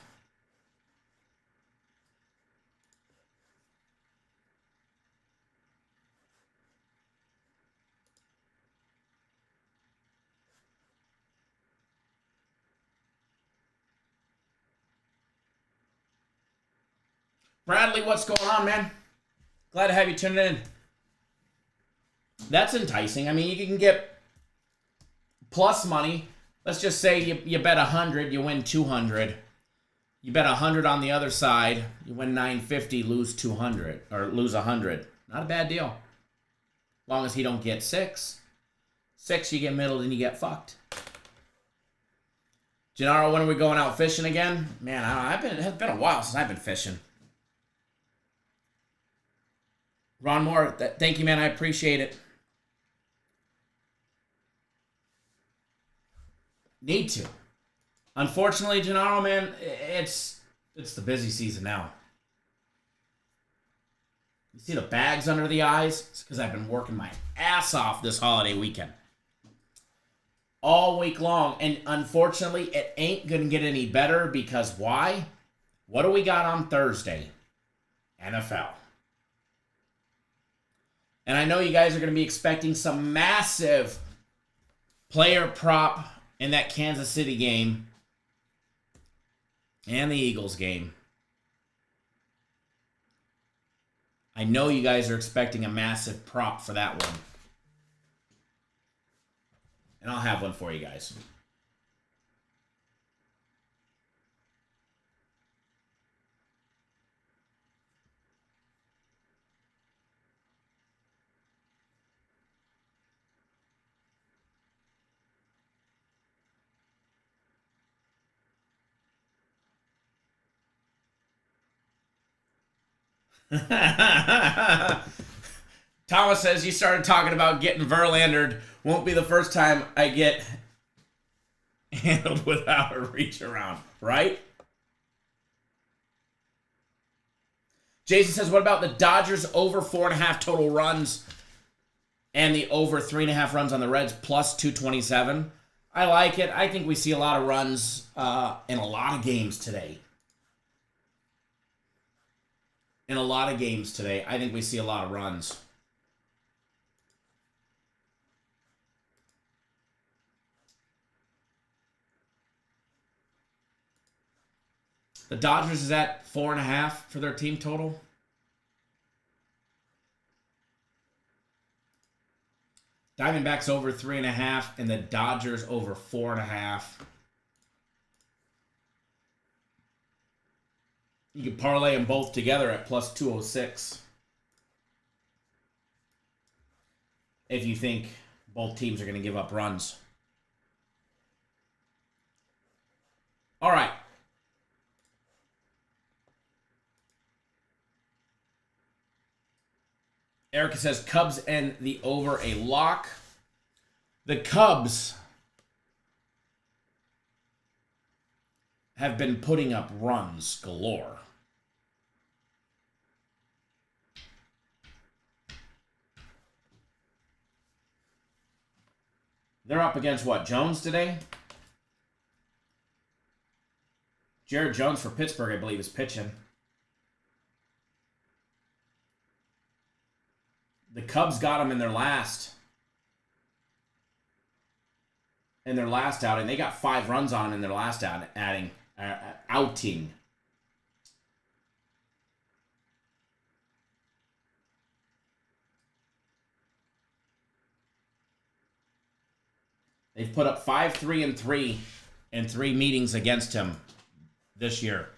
Bradley, what's going on, man? Glad to have you tuned in. That's enticing. I mean, you can get plus money. Let's just say you bet 100, you win 200. You bet 100 on the other side, you win 950, lose 200 or lose 100. Not a bad deal. As long as he don't get 6. 6, you get middled and you get fucked. Gennaro, when are we going out fishing again? Man, it's been a while since I've been fishing. Ron Moore, thank you, man. I appreciate it. Need to. Unfortunately, Gennaro, man, it's the busy season now. You see the bags under the eyes? It's because I've been working my ass off this holiday weekend. All week long. And unfortunately, it ain't going to get any better because why? What do we got on Thursday? NFL. And I know you guys are going to be expecting some massive player prop in that Kansas City game and the Eagles game. I know you guys are expecting a massive prop for that one. And I'll have one for you guys. Thomas says you started talking about getting Verlandered. Won't be the first time I get handled without a reach around, right? Jason says, what about the Dodgers over 4.5 total runs and the over 3.5 runs on the Reds plus 227? I like it. I think we see a lot of runs in a lot of games today. In a lot of games today, I think we see a lot of runs. The Dodgers is at 4.5 for their team total. Diamondbacks over 3.5 and the Dodgers over 4.5. You can parlay them both together at plus 206. If you think both teams are going to give up runs. All right. Erica says Cubs and the over a lock. The Cubs have been putting up runs galore. They're up against what, Jones today? Jared Jones for Pittsburgh, I believe, is pitching. The Cubs got him in their last outing. They got 5 runs on him in their last outing. They've put up 5-3-3 in 3 meetings against him this year.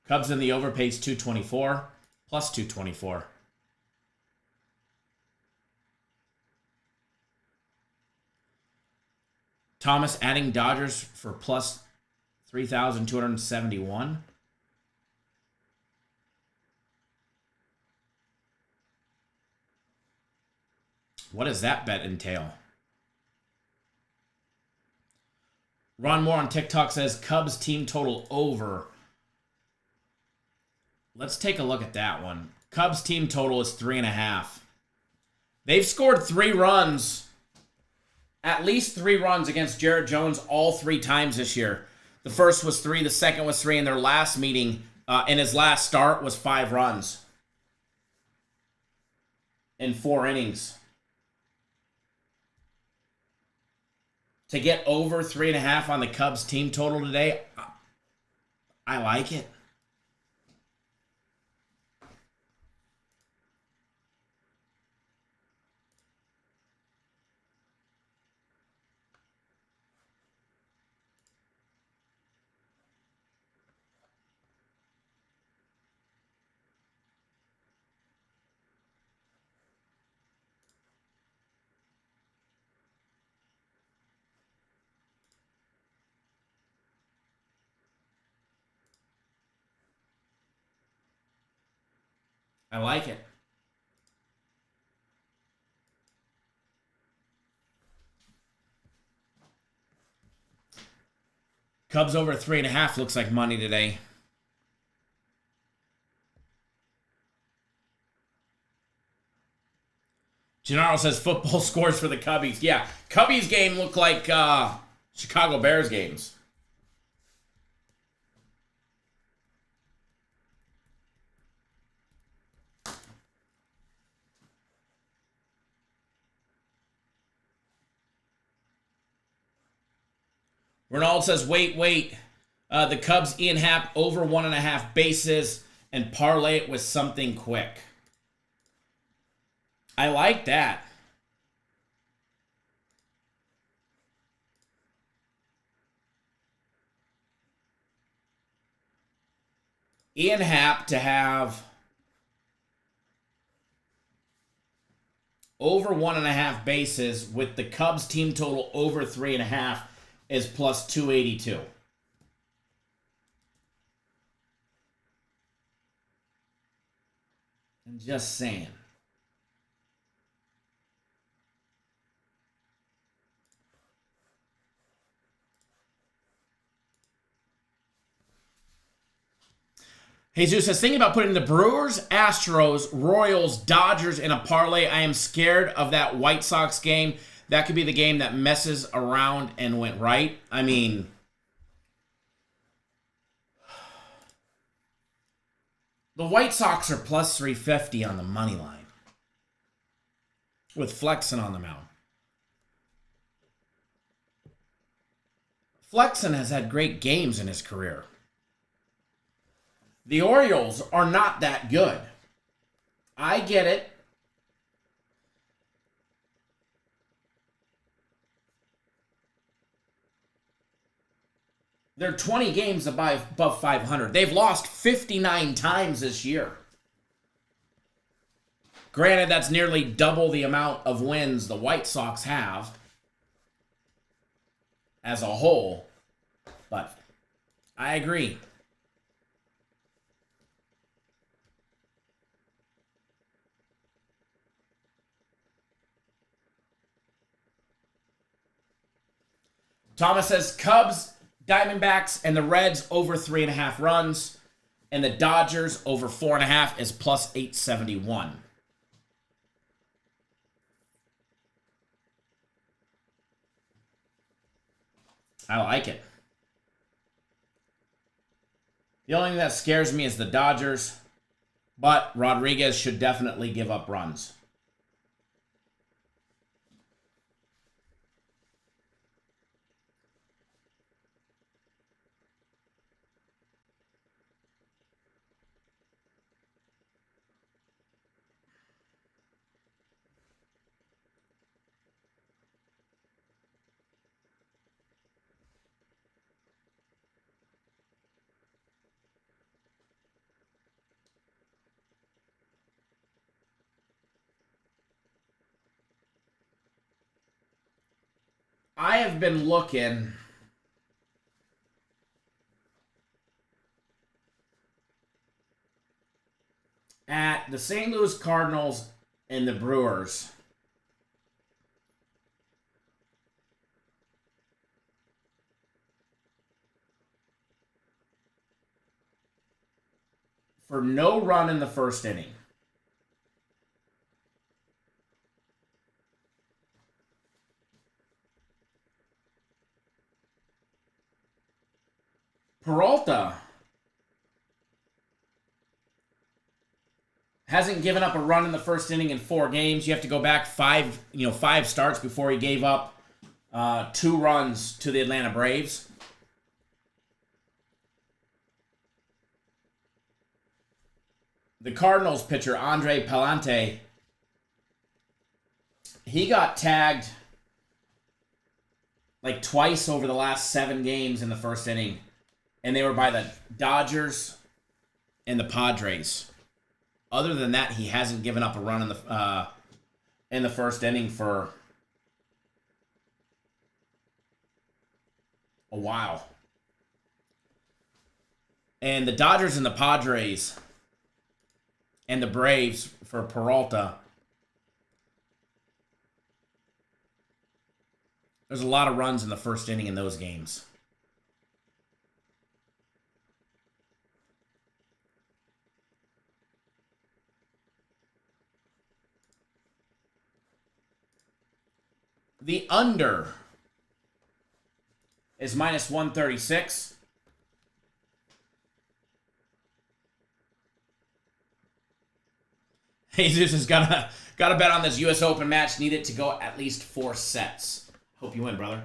Cubs in the over pays 224, plus 224. Thomas adding Dodgers for plus 3,271. What does that bet entail? Ron Moore on TikTok says Cubs team total over. Let's take a look at that one. Cubs team total is 3.5. They've scored 3 runs, at least 3 runs against Jared Jones all 3 times this year. The first was 3, the second was 3, and their last meeting, in his last start, was 5 runs in 4 innings. To get over 3.5 on the Cubs team total today, I like it. I like it. Cubs over 3.5 looks like money today. Gennaro says football scores for the Cubbies. Yeah, Cubbies game looked like Chicago Bears games. Ronald says, wait. The Cubs, Ian Happ, over 1.5 bases and parlay it with something quick. I like that. Ian Happ to have over 1.5 bases with the Cubs team total over 3.5 is plus 282. I'm just saying. Jesus says, thinking about putting the Brewers, Astros, Royals, Dodgers in a parlay. I am scared of that White Sox game. That could be the game that messes around and went right. I mean, the White Sox are plus 350 on the money line with Flexen on the mound. Flexen has had great games in his career. The Orioles are not that good. I get it. They're 20 games above 500. They've lost 59 times this year. Granted, that's nearly double the amount of wins the White Sox have as a whole. But I agree. Thomas says Cubs, Diamondbacks, and the Reds over 3.5 runs, and the Dodgers over 4.5 is plus 871. I like it. The only thing that scares me is the Dodgers, but Rodriguez should definitely give up runs. I have been looking at the St. Louis Cardinals and the Brewers. For no run in the first inning. Peralta hasn't given up a run in the first inning in 4 games. You have to go back 5 starts before he gave up 2 runs to the Atlanta Braves. The Cardinals pitcher, Andre Palante, he got tagged like twice over the last 7 games in the first inning, and they were by the Dodgers and the Padres. Other than that, he hasn't given up a run in the first inning for a while. And the Dodgers and the Padres and the Braves for Peralta, there's a lot of runs in the first inning in those games. The under is minus 136. Jesus has got to bet on this U.S. Open match. Need it to go at least 4 sets. Hope you win, brother.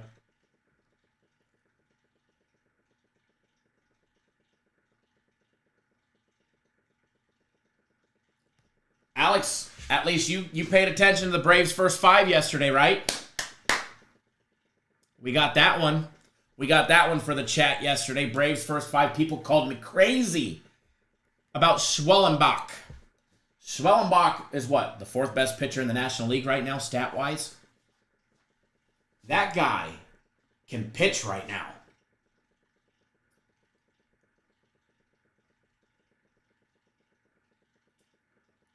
Alex, at least you paid attention to the Braves' first 5 yesterday, right? We got that one. We got that one for the chat yesterday. Braves' first 5. People called me crazy about Schwellenbach. Schwellenbach is what? The 4th best pitcher in the National League right now, stat-wise? That guy can pitch right now.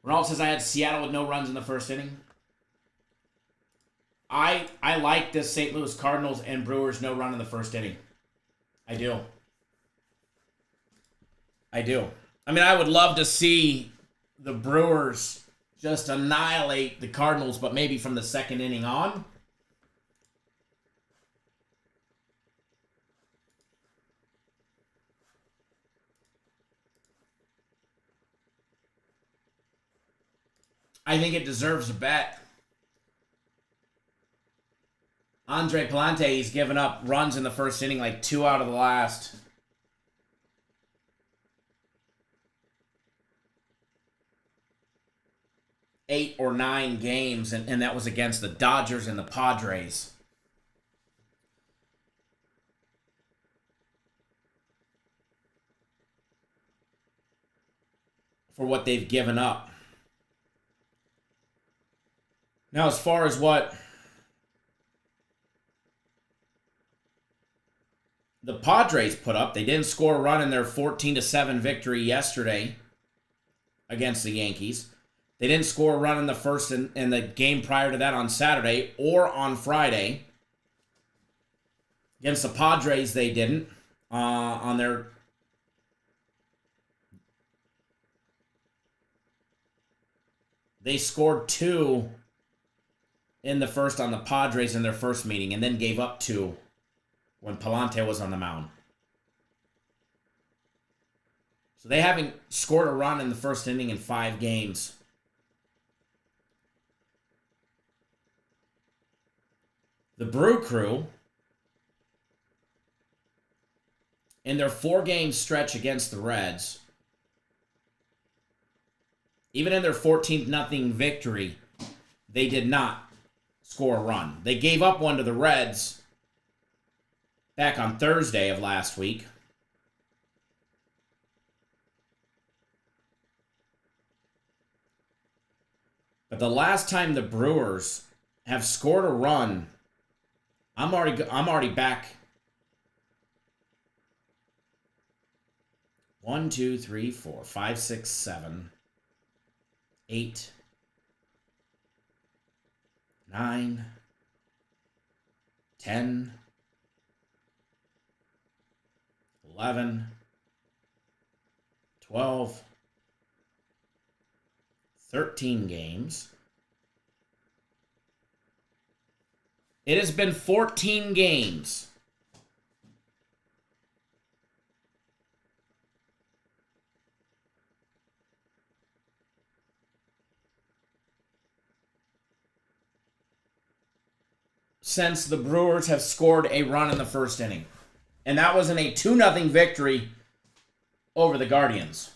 Ronald says I had Seattle with no runs in the first inning. I like this St. Louis Cardinals and Brewers no run in the first inning. I do. I mean, I would love to see the Brewers just annihilate the Cardinals, but maybe from the second inning on. I think it deserves a bet. Andre Palante, he's given up runs in the first inning, like 2 out of the last 8 or 9 games, and that was against the Dodgers and the Padres. For what they've given up. Now, as far as what the Padres put up, they didn't score a run in their 14-7 victory yesterday against the Yankees. They didn't score a run in the first in the game prior to that on Saturday or on Friday. Against the Padres, they didn't. They scored 2 in the first on the Padres in their first meeting, and then gave up 2 when Palante was on the mound. So they haven't scored a run in the first inning in 5 games. The Brew Crew, in their 4-game stretch against the Reds, even in their 14-0 victory, they did not score a run. They gave up one to the Reds back on Thursday of last week. But the last time the Brewers have scored a run, I'm already back. 1, 2, 3, 4, 5, 6, 7, 8, 9, 10, 11, 12, 13 games. It has been 14 games since the Brewers have scored a run in the first inning. And that was in a 2-0 victory over the Guardians.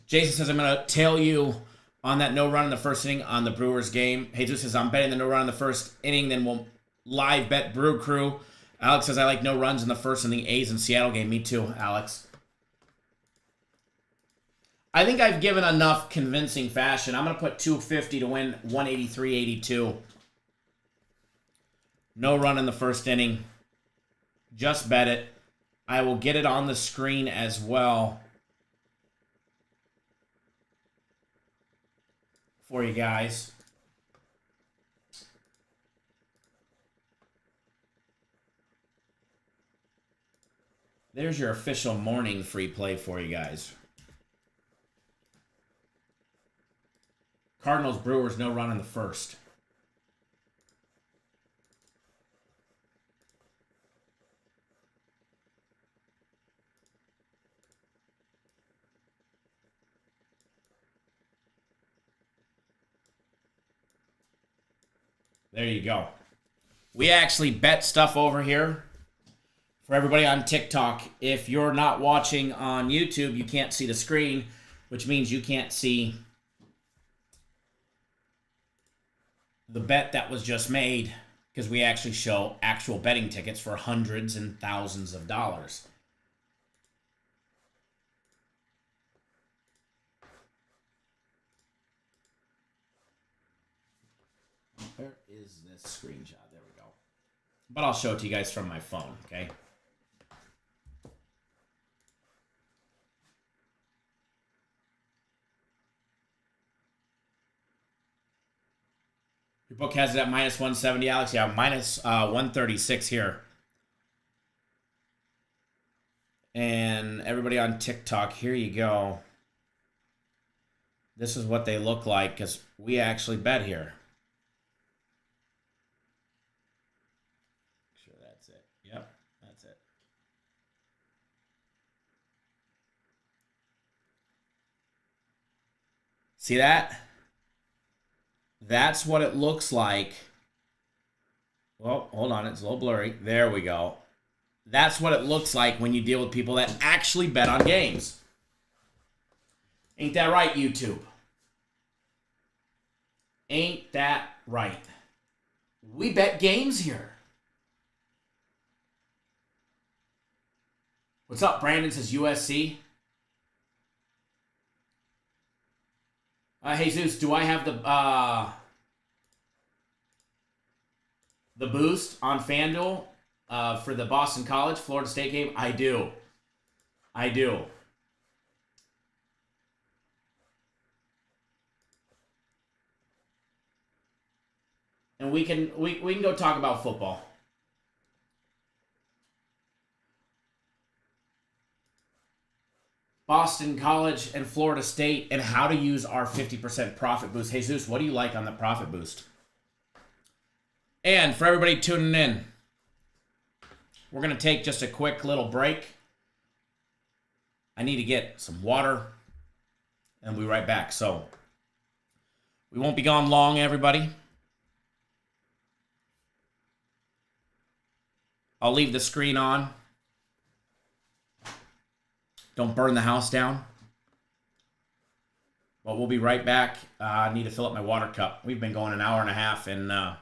Jason says, I'm going to tell you on that no run in the first inning on the Brewers game. Jesus says, I'm betting the no run in the first inning, then we'll live bet Brew Crew. Alex says, I like no runs in the first in the A's and Seattle game. Me too, Alex. I think I've given enough convincing fashion. I'm going to put 250 to win 183.82. No run in the first inning. Just bet it. I will get it on the screen as well for you guys. There's your official morning free play for you guys. Cardinals, Brewers, no run in the first. There you go. We actually bet stuff over here for everybody on TikTok. If you're not watching on YouTube, you can't see the screen, which means you can't see the bet that was just made, because we actually show actual betting tickets for hundreds and thousands of dollars. Where is this screenshot? There we go. But I'll show it to you guys from my phone, okay? Your book has it at minus 170, Alex. Yeah, minus 136 here. And everybody on TikTok, here you go. This is what they look like, because we actually bet here. Sure, that's it. Yep, that's it. See that? That's what it looks like. Well, hold on. It's a little blurry. There we go. That's what it looks like when you deal with people that actually bet on games. Ain't that right, YouTube? Ain't that right? We bet games here. What's up, Brandon? Says USC. Jesus, do I have the boost on FanDuel for the Boston College Florida State game? I do. and we can go talk about football. Boston College and Florida State, and how to use our 50% profit boost. Jesus, what do you like on the profit boost? And for everybody tuning in, we're going to take just a quick little break. I need to get some water, and we'll be right back. So we won't be gone long, everybody. I'll leave the screen on. Don't burn the house down. But we'll be right back. I need to fill up my water cup. We've been going an hour and a half and a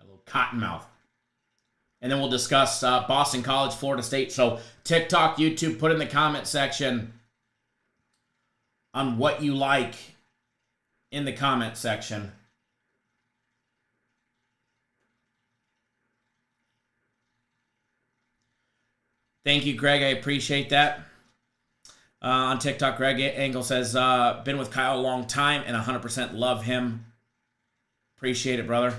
little cotton mouth. And then we'll discuss Boston College, Florida State. So TikTok, YouTube, put in the comment section on what you like in the comment section. Thank you, Greg. I appreciate that. On TikTok, Greg Angle says, been with Kyle a long time and 100% love him. Appreciate it, brother.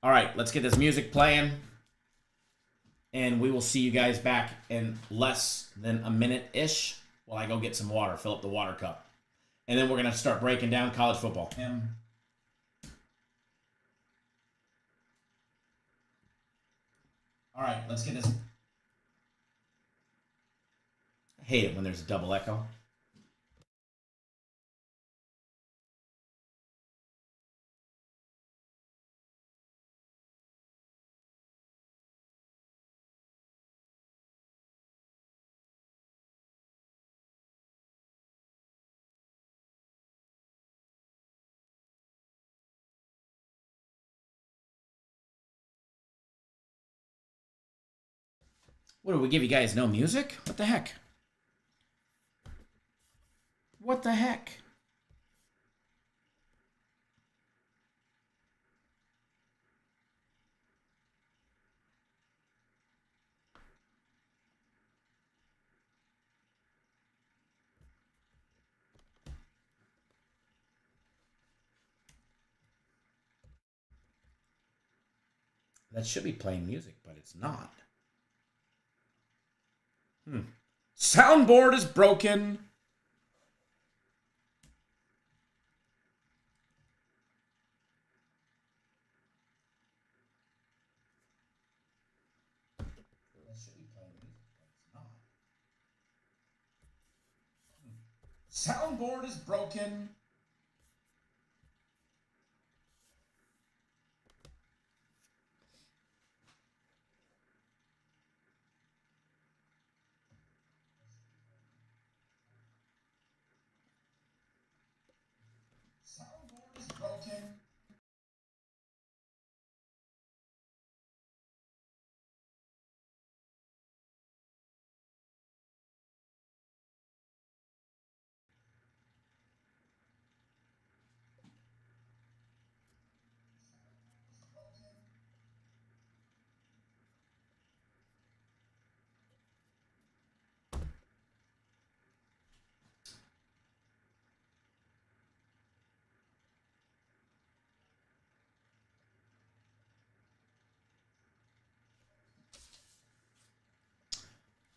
All right, let's get this music playing. And we will see you guys back in less than a minute-ish while I go get some water, fill up the water cup. And then we're going to start breaking down college football. All right, let's get this. I hate it when there's a double echo. What, do we give you guys no music? What the heck? What the heck? That should be playing music, but it's not. Soundboard is broken. That should be playing music, but it's not. Soundboard is broken. Soundboard is broken.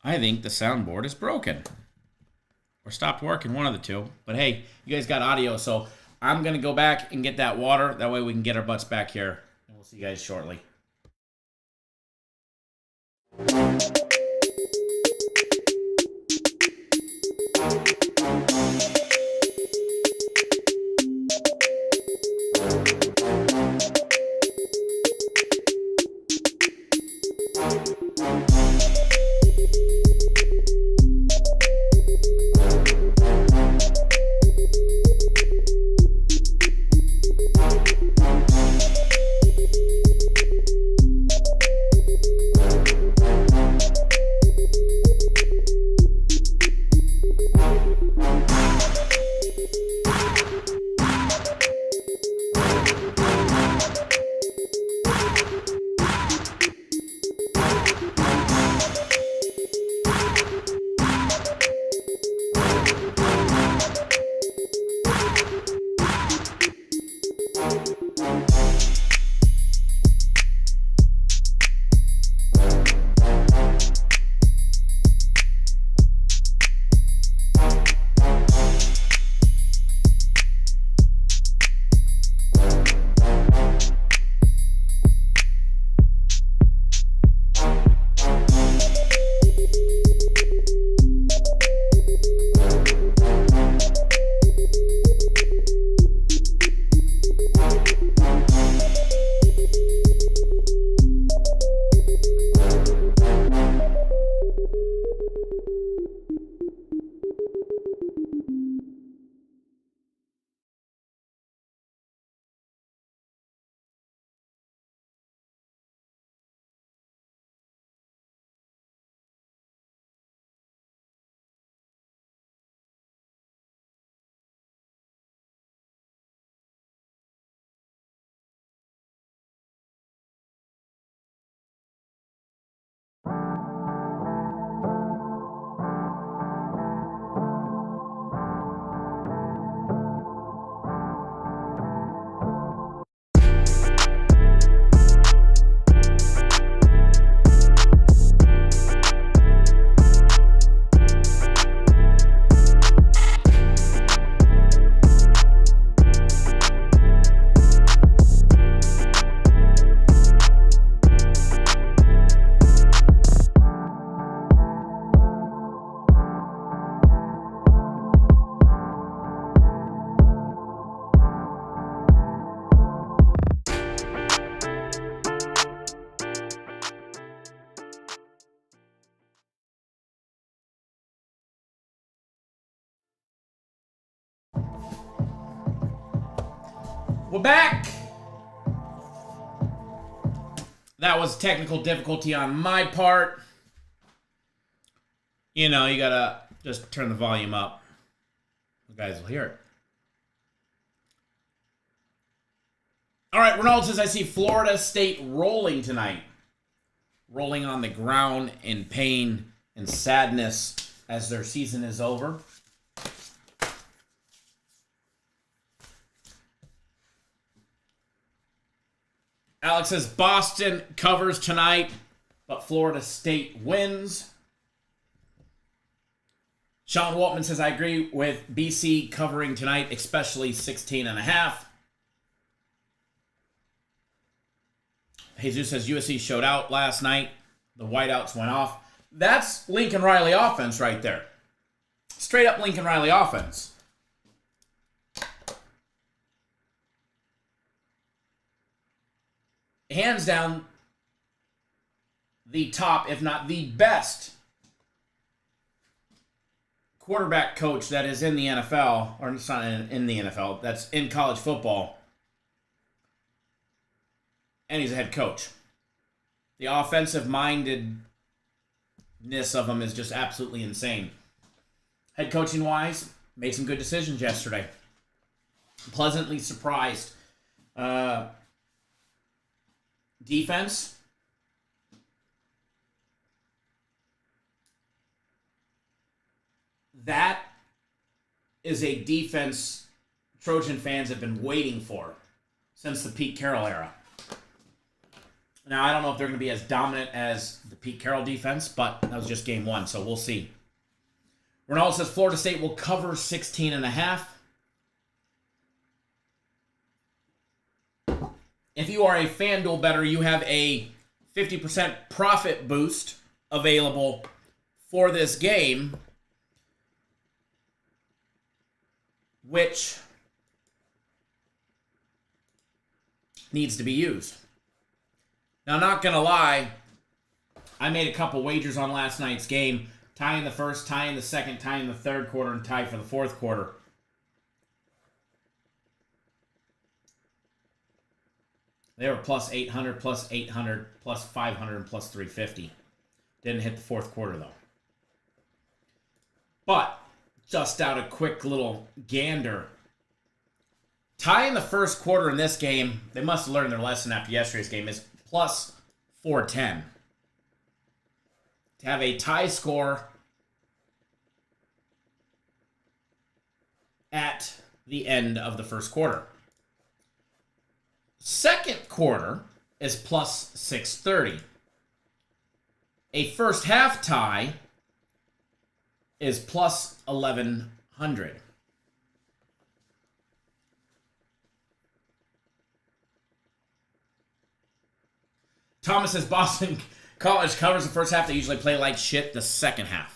I think the soundboard is broken. Or stopped working, one of the two. But hey, you guys got audio, so I'm going to go back and get that water. That way we can get our butts back here. And we'll see you guys shortly. We're back. That was technical difficulty on my part. You know, you gotta just turn the volume up. You guys will hear it. All right, Ronald says, I see Florida State rolling tonight. Rolling on the ground in pain and sadness as their season is over. Alex says Boston covers tonight, but Florida State wins. Sean Waltman says, I agree with BC covering tonight, especially 16.5. Jesus says USC showed out last night. The whiteouts went off. That's Lincoln Riley offense right there. Straight up Lincoln Riley offense. Hands down, the top, if not the best quarterback coach that is in the NFL, or it's not in the NFL, that's in college football. And he's a head coach. The offensive mindedness of him is just absolutely insane. Head coaching wise, made some good decisions yesterday. Pleasantly surprised. Defense. That is a defense Trojan fans have been waiting for since the Pete Carroll era. Now, I don't know if they're going to be as dominant as the Pete Carroll defense, but that was just game one, so we'll see. Ronaldo says Florida State will cover 16.5. If you are a FanDuel bettor, you have a 50% profit boost available for this game, which needs to be used. Now, not going to lie, I made a couple wagers on last night's game. Tie in the first, tie in the second, tie in the third quarter, and tie for the fourth quarter. They were plus 800, plus 800, plus 500, and plus 350. Didn't hit the fourth quarter, though. But, just out a quick little gander. Tie in the first quarter in this game, they must have learned their lesson after yesterday's game, is plus 410. To have a tie score at the end of the first quarter. Second quarter is plus 630. A first half tie is plus 1100. Thomas says Boston College covers the first half. They usually play like shit the second half.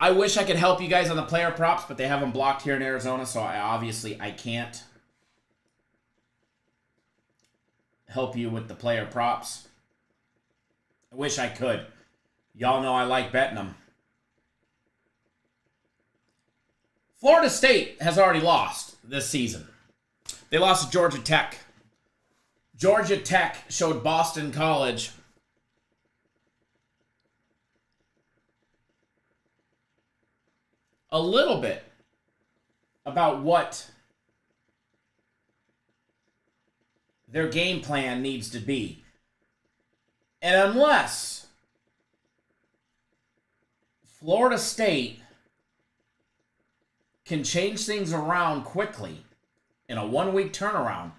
I wish I could help you guys on the player props, but they have them blocked here in Arizona, so I can't help you with the player props. I wish I could. Y'all know I like betting them. Florida State has already lost this season. They lost to Georgia Tech. Georgia Tech showed Boston College a little bit about what their game plan needs to be. And unless Florida State can change things around quickly in a 1-week turnaround,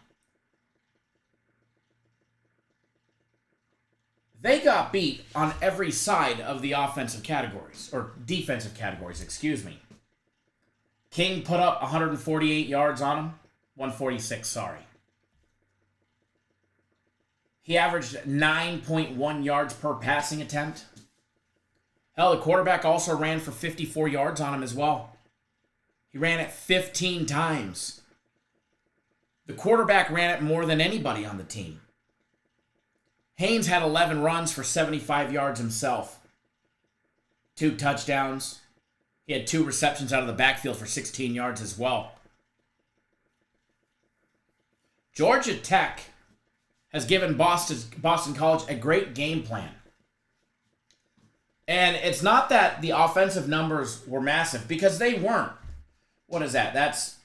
they got beat on every side of the offensive categories, or defensive categories, excuse me. King put up 148 yards on him. 146, sorry. He averaged 9.1 yards per passing attempt. Hell, the quarterback also ran for 54 yards on him as well. He ran it 15 times. The quarterback ran it more than anybody on the team. Haynes had 11 runs for 75 yards himself. 2 touchdowns. He He had 2 receptions out of the backfield for 16 yards as well. Georgia Tech has given Boston College a great game plan. And it's not that the offensive numbers were massive, because they weren't. What is that? That's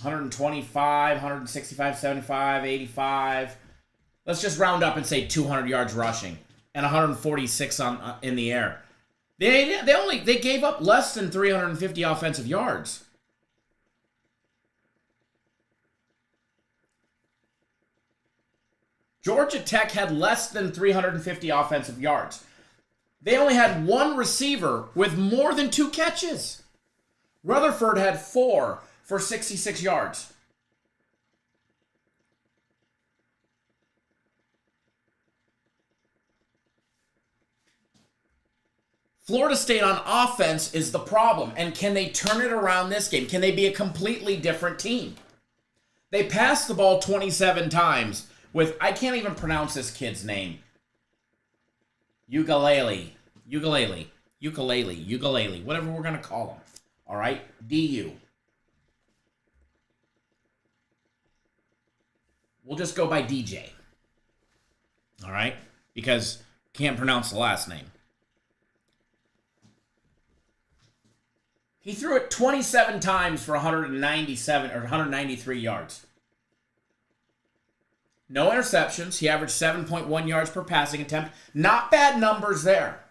125, 165, 75, 85. Let's just round up and say 200 yards rushing and 146 in the air. They gave up less than 350 offensive yards. Georgia Tech had less than 350 offensive yards. They only had 1 receiver with more than 2 catches. Rutherford had 4 for 66 yards. Florida State on offense is the problem. And can they turn it around this game? Can they be a completely different team? They passed the ball 27 times with, I can't even pronounce this kid's name. Ukulele, whatever we're going to call him. All right? DU. We'll just go by DJ. All right? Because can't pronounce the last name. He threw it 27 times for 197 or 193 yards. No interceptions. He averaged 7.1 yards per passing attempt. Not bad numbers there.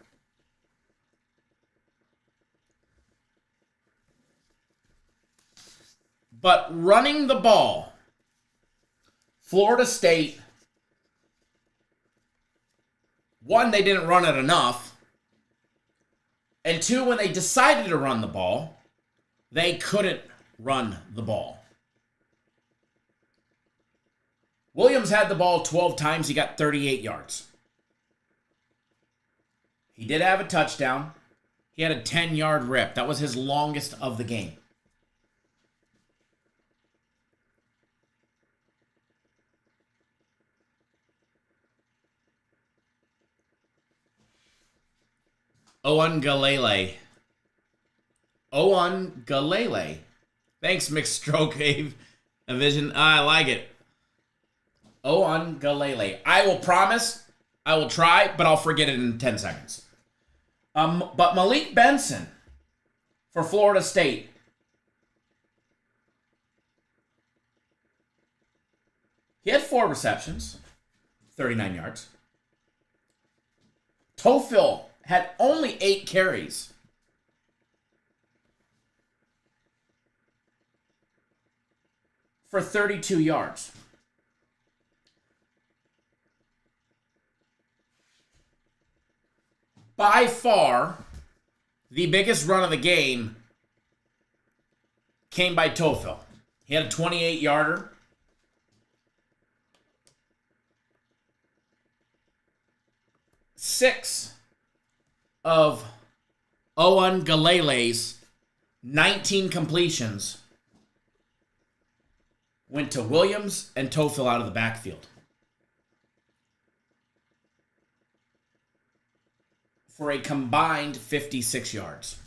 But running the ball, Florida State, one, they didn't run it enough. And 2, when they decided to run the ball, they couldn't run the ball. Williams had the ball 12 times. He got 38 yards. He did have a touchdown. He had a 10-yard rip. That was his longest of the game. Owen Galele. Thanks, Mixed Stroke Wave Vision. I like it. Owen Galele. I will promise, I will try, but I'll forget it in 10 seconds. But Malik Benson for Florida State. He had 4 receptions, 39 yards. Tophil had only 8 carries. For 32 yards. By far, the biggest run of the game came by Tophil. He had a 28-yarder. Six of Owen Galele's 19 completions went to Williams and Tophil out of the backfield. For a combined 56 yards.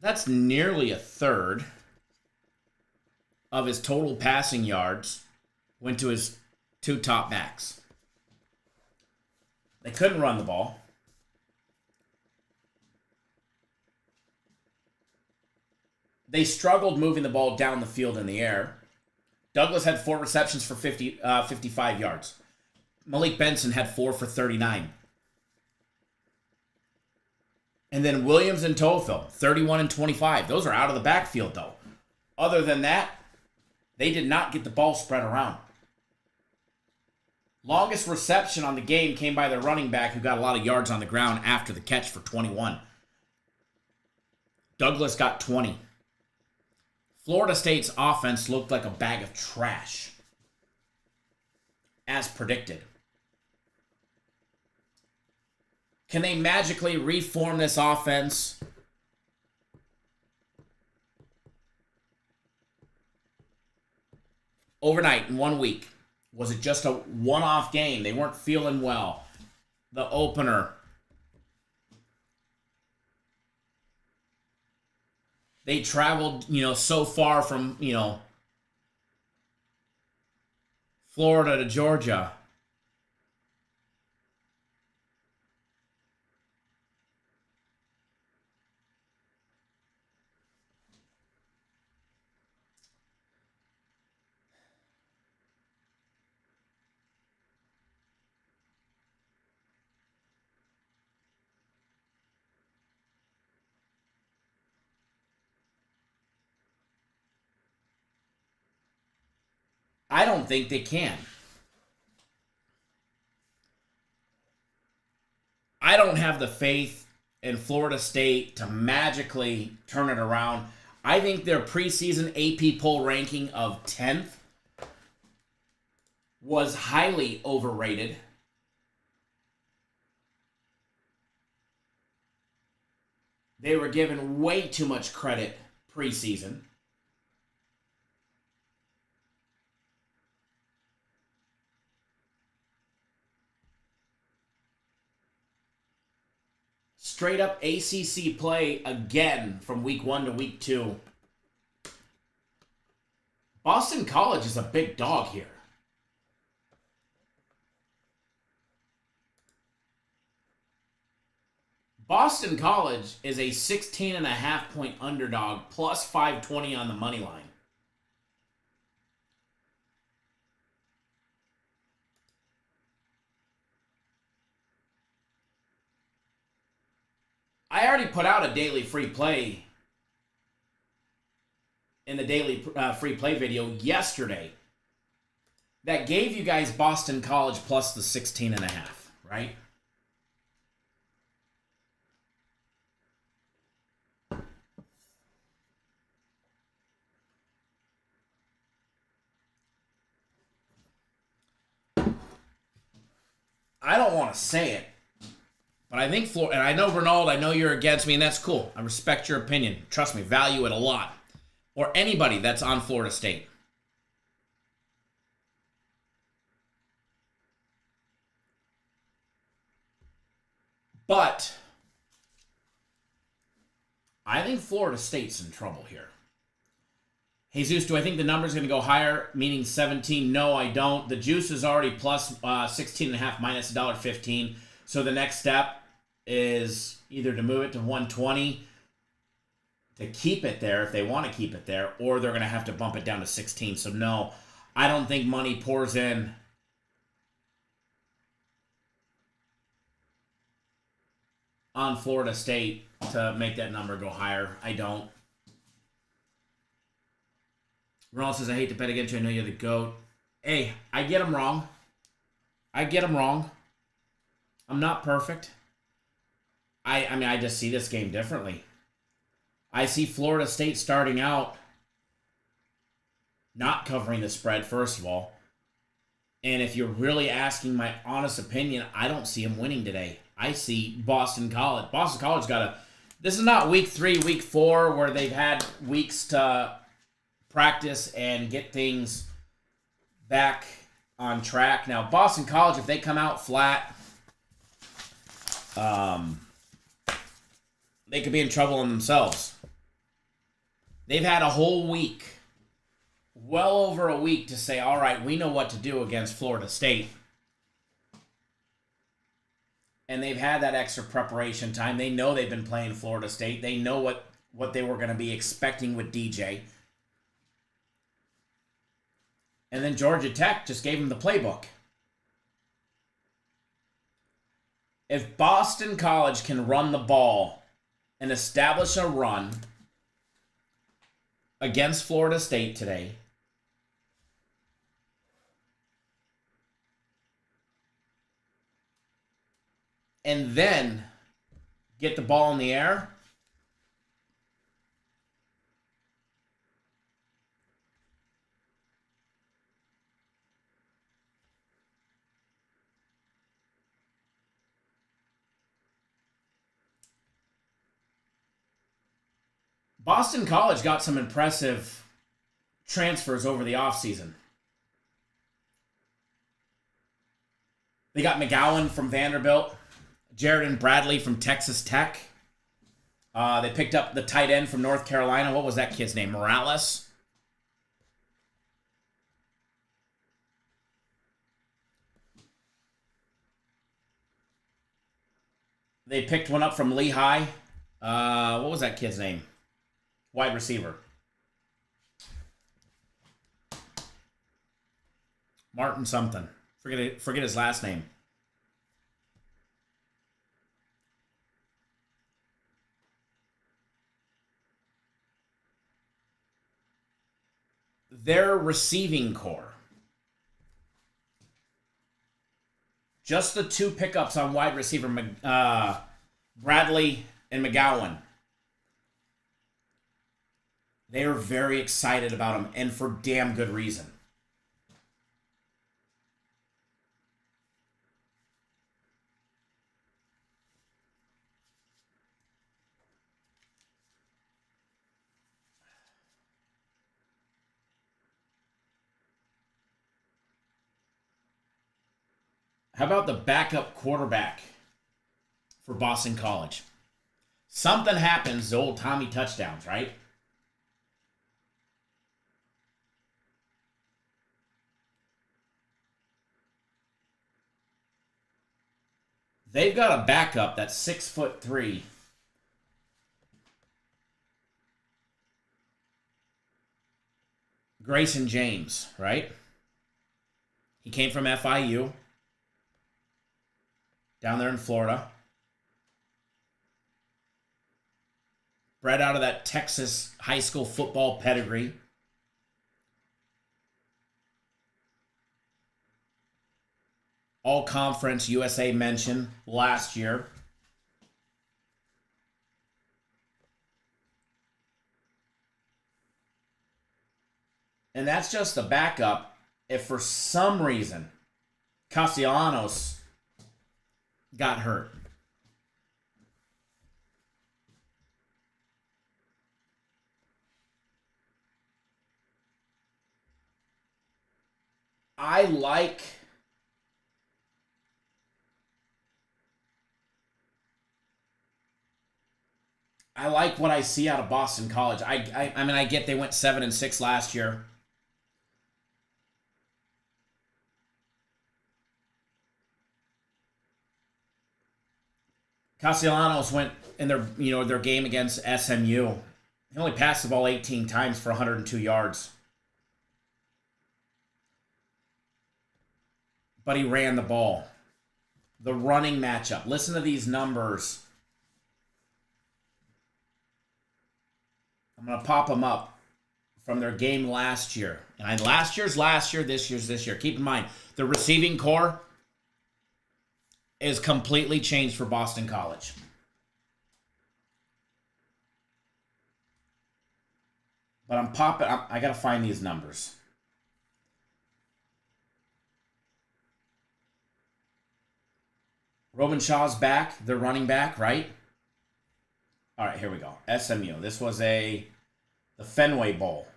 That's nearly a third of his total passing yards went to his 2 top backs. They couldn't run the ball. They struggled moving the ball down the field in the air. Douglas had 4 receptions for 55 yards. Malik Benson had 4 for 39. And then Williams and Tophil, 31 and 25. Those are out of the backfield, though. Other than that, they did not get the ball spread around. Longest reception on the game came by the running back who got a lot of yards on the ground after the catch for 21. Douglas got 20. Florida State's offense looked like a bag of trash. As predicted. Can they magically reform this offense? Overnight, in 1 week. Was it just a one-off game? They weren't feeling well. The opener. They traveled, so far from, Florida to Georgia. I don't think they can. I don't have the faith in Florida State to magically turn it around. I think their preseason AP poll ranking of 10th was highly overrated. They were given way too much credit preseason. Straight up ACC play again from week 1 to week 2. Boston College is a big dog here. Boston College is a 16.5-point underdog, plus 520 on the money line. I already put out a daily free play in the daily free play video yesterday that gave you guys Boston College plus the 16.5, right? I don't want to say it, but I think Florida, and I know Ronald, I know you're against me, and that's cool. I respect your opinion. Trust me, value it a lot. Or anybody that's on Florida State. But I think Florida State's in trouble here. Jesus, do I think the number's going to go higher, meaning 17? No, I don't. The juice is already plus 16.5 minus $1.15. So the next step is either to move it to 120 to keep it there if they want to keep it there, or they're going to have to bump it down to 16. So no, I don't think money pours in on Florida State to make that number go higher. I don't. Ronald says, I hate to bet against you. I know you're the GOAT. Hey, I get them wrong. I'm not perfect. I just see this game differently. I see Florida State starting out not covering the spread, first of all. And if you're really asking my honest opinion, I don't see them winning today. I see Boston College. Boston College this is not week 3, week 4, where they've had weeks to practice and get things back on track. Now, Boston College, if they come out flat, they could be in trouble on themselves. They've had a whole week, well over a week, to say, all right, we know what to do against Florida State. And they've had that extra preparation time. They know they've been playing Florida State. They know what they were going to be expecting with DJ. And then Georgia Tech just gave them the playbook. If Boston College can run the ball and establish a run against Florida State today, and then get the ball in the air, Boston College got some impressive transfers over the offseason. They got McGowan from Vanderbilt, Jared and Bradley from Texas Tech. They picked up the tight end from North Carolina. What was that kid's name? Morales? They picked one up from Lehigh. What was that kid's name? Wide receiver. Martin something. Forget his last name. Their receiving core. Just the two pickups on wide receiver, Bradley and McGowan. They are very excited about him, and for damn good reason. How about the backup quarterback for Boston College? Something happens to old Tommy touchdowns, right? They've got a backup that's 6'3". Grayson James, right? He came from FIU. Down there in Florida. Bred out of that Texas high school football pedigree. All-Conference USA mention last year. And that's just the backup if for some reason Castellanos got hurt. I like what I see out of Boston College. I mean, I get they went 7-6 last year. Castellanos went in their game against SMU. He only passed the ball 18 times for 102 yards. But he ran the ball. The running matchup. Listen to these numbers. I'm going to pop them up from their game last year. And last year's last year, this year's this year. Keep in mind, the receiving core is completely changed for Boston College. But I got to find these numbers. Robin Shaw's back, the running back, right? All right, here we go. SMU. This was the Fenway Bowl.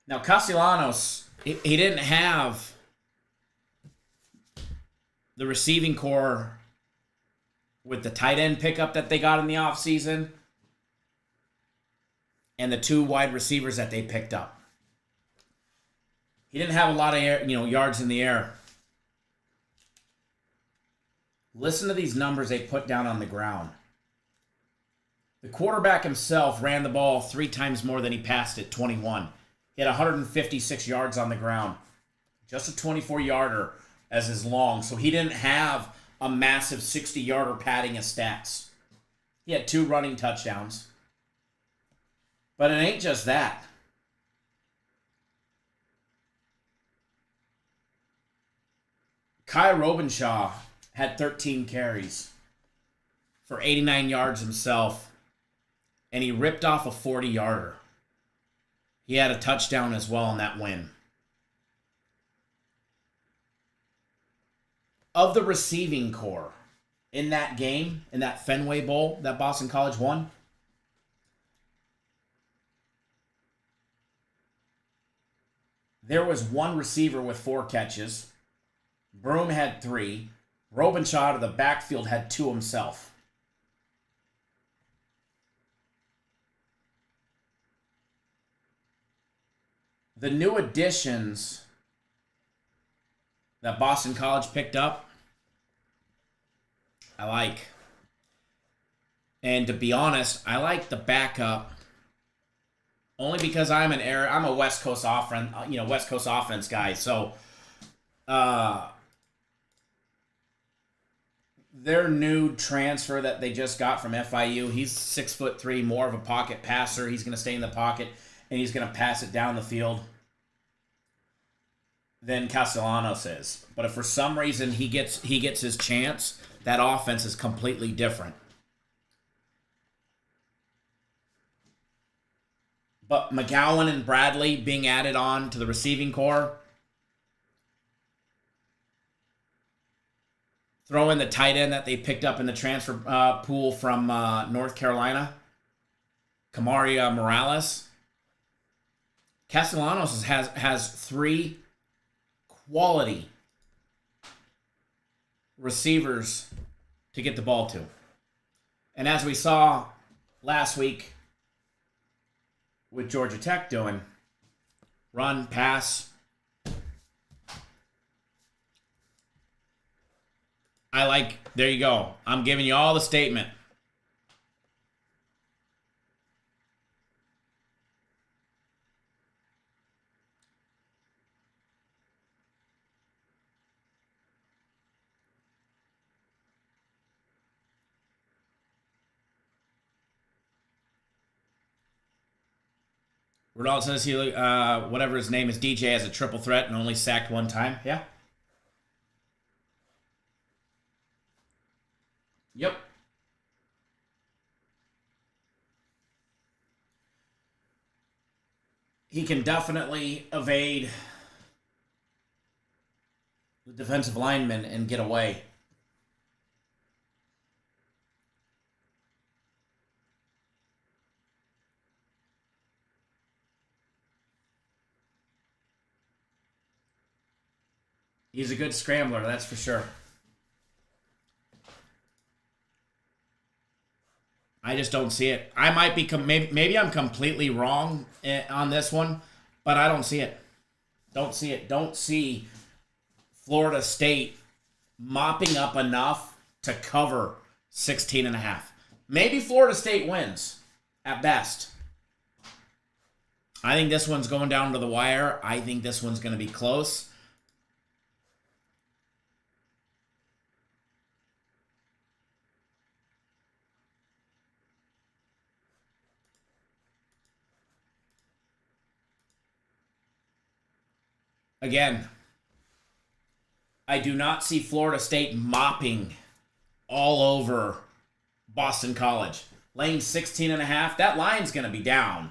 Now, Castellanos, he didn't have the receiving core with the tight end pickup that they got in the offseason and the two wide receivers that they picked up. He didn't have a lot of yards in the air. Listen to these numbers they put down on the ground. The quarterback himself ran the ball 3 times more than he passed it, 21. He had 156 yards on the ground. Just a 24-yarder as his long. So he didn't have a massive 60-yarder padding of stats. He had 2 running touchdowns. But it ain't just that. Kai Robenshaw had 13 carries for 89 yards himself, and he ripped off a 40-yarder. He had a touchdown as well in that win. Of the receiving core in that game, in that Fenway Bowl that Boston College won, there was one receiver with 4 catches. Broom had 3. Robinson out of the backfield had 2 himself. The new additions that Boston College picked up, I like. And to be honest, I like the backup only because I'm a West Coast offense guy. So their new transfer that they just got from FIU, he's 6'3", more of a pocket passer. He's going to stay in the pocket and he's going to pass it down the field than Castellanos is. But if for some reason he gets his chance, that offense is completely different. But McGowan and Bradley being added on to the receiving core, throw in the tight end that they picked up in the transfer pool from North Carolina, Kamaria Morales. Castellanos has 3 quality receivers to get the ball to. And as we saw last week with Georgia Tech doing, run, pass. There you go. I'm giving you all the statement. Ronaldo says he, whatever his name is, DJ has a triple threat and only sacked 1 time. Yeah. Yep. He can definitely evade the defensive lineman and get away. He's a good scrambler, that's for sure. I just don't see it. I might be maybe I'm completely wrong on this one, but I don't see it. Don't see it. Don't see Florida State mopping up enough to cover 16.5. Maybe Florida State wins at best. I think this one's going down to the wire. I think this one's going to be close. Again, I do not see Florida State mopping all over Boston College. Laying 16.5, that line's going to be down.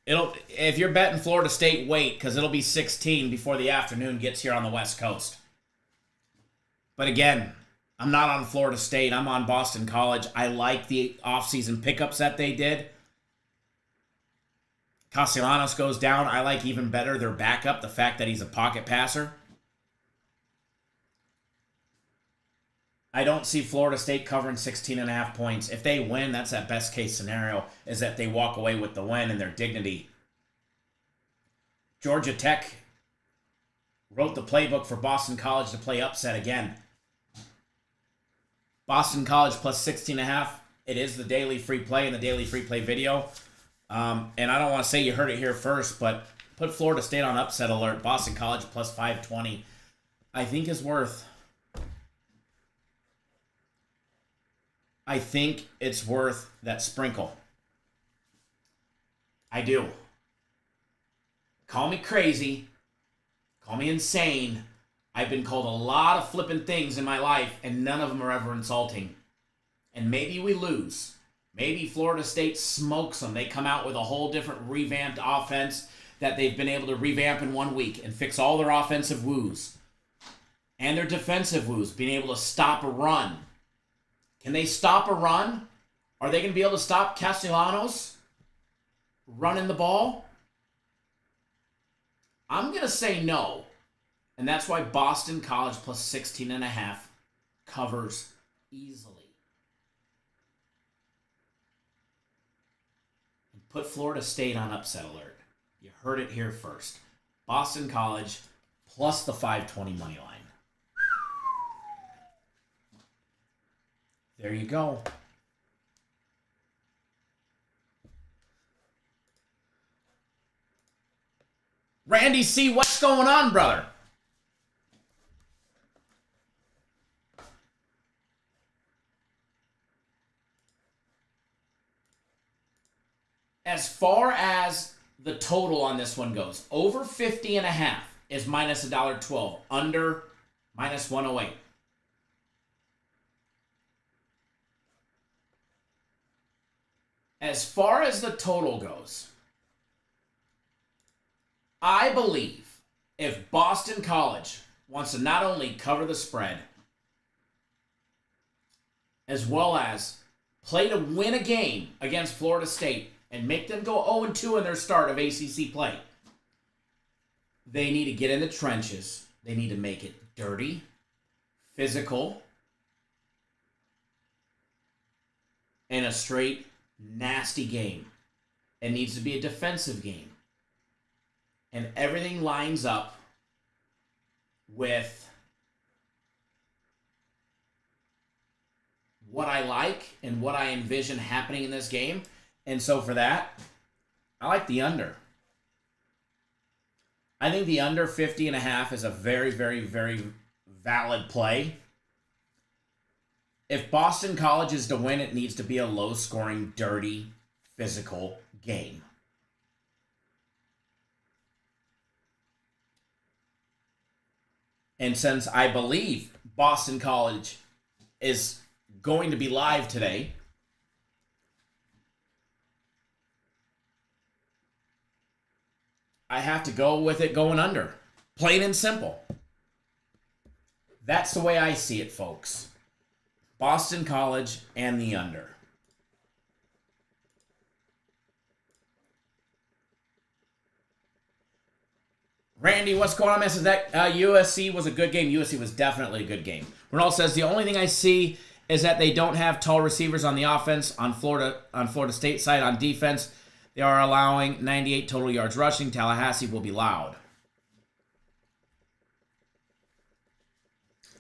If you're betting Florida State, wait, because it'll be 16 before the afternoon gets here on the West Coast. But again, I'm not on Florida State. I'm on Boston College. I like the offseason pickups that they did. Castellanos goes down. I like even better their backup, the fact that he's a pocket passer. I don't see Florida State covering 16.5 points. If they win, that's that best case scenario, is that they walk away with the win and their dignity. Georgia Tech wrote the playbook for Boston College to play upset again. Boston College plus 16.5. It is the daily free play in the daily free play video. And I don't want to say you heard it here first, but put Florida State on upset alert. Boston College plus 520. I think is worth. I think it's worth that sprinkle. I do. Call me crazy. Call me insane. I've been called a lot of flippin' things in my life, and none of them are ever insulting. And maybe we lose. Maybe Florida State smokes them. They come out with a whole different revamped offense that they've been able to revamp in 1 week and fix all their offensive woes. And their defensive woes, being able to stop a run. Can they stop a run? Are they going to be able to stop Castellanos running the ball? I'm going to say no. And that's why Boston College plus 16.5 covers easily. And put Florida State on upset alert. You heard it here first. Boston College plus the 520 money line. There you go. Randy C., what's going on, brother? As far as the total on this one goes, over 50.5 is minus $1.12. Under, minus 108. As far as the total goes, I believe if Boston College wants to not only cover the spread, as well as play to win a game against Florida State and make them go 0-2 in their start of ACC play, they need to get in the trenches. They need to make it dirty, physical, and a straight nasty game. It needs to be a defensive game. And everything lines up with what I like and what I envision happening in this game. And so for that, I like the under. I think the under 50.5 is a very, very, very valid play. If Boston College is to win, it needs to be a low-scoring, dirty, physical game. And since I believe Boston College is going to be live today, I have to go with it going under. Plain and simple. That's the way I see it, folks. Boston College and the under. Randy, what's going on, man? Says that USC was a good game. USC was definitely a good game. Ronald says the only thing I see is that they don't have tall receivers on the offense. On Florida State side, on defense, they are allowing 98 total yards rushing. Tallahassee will be loud.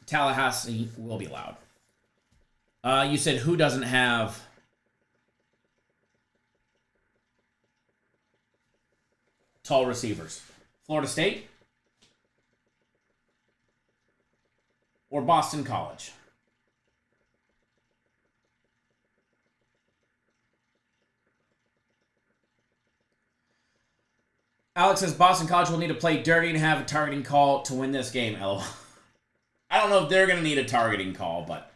Tallahassee will be loud. You said who doesn't have tall receivers? Florida State or Boston College? Alex says Boston College will need to play dirty and have a targeting call to win this game. LOL. I don't know if they're going to need a targeting call, but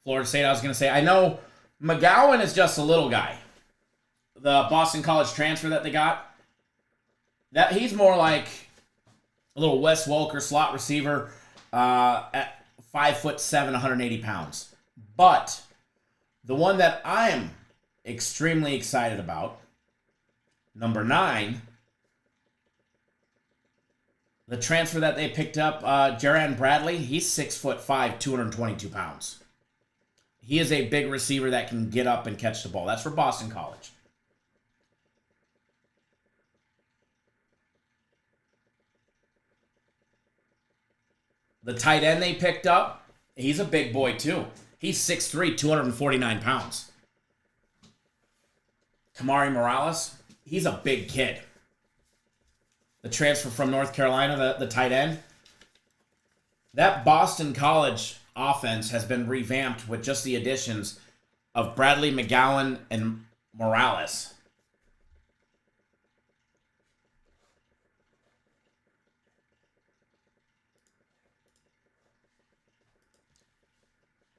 Florida State, I was going to say, I know McGowan is just a little guy. The Boston College transfer that they got, that he's more like a little Wes Welker slot receiver at 5'7", 180 pounds. But the one that I'm extremely excited about, number 9, the transfer that they picked up, Jaron Bradley, he's 6'5", 222 pounds. He is a big receiver that can get up and catch the ball. That's for Boston College. The tight end they picked up, he's a big boy too. He's 6'3", 249 pounds. Kamari Morales, he's a big kid. The transfer from North Carolina, the tight end. That Boston College offense has been revamped with just the additions of Bradley, McGowan, and Morales.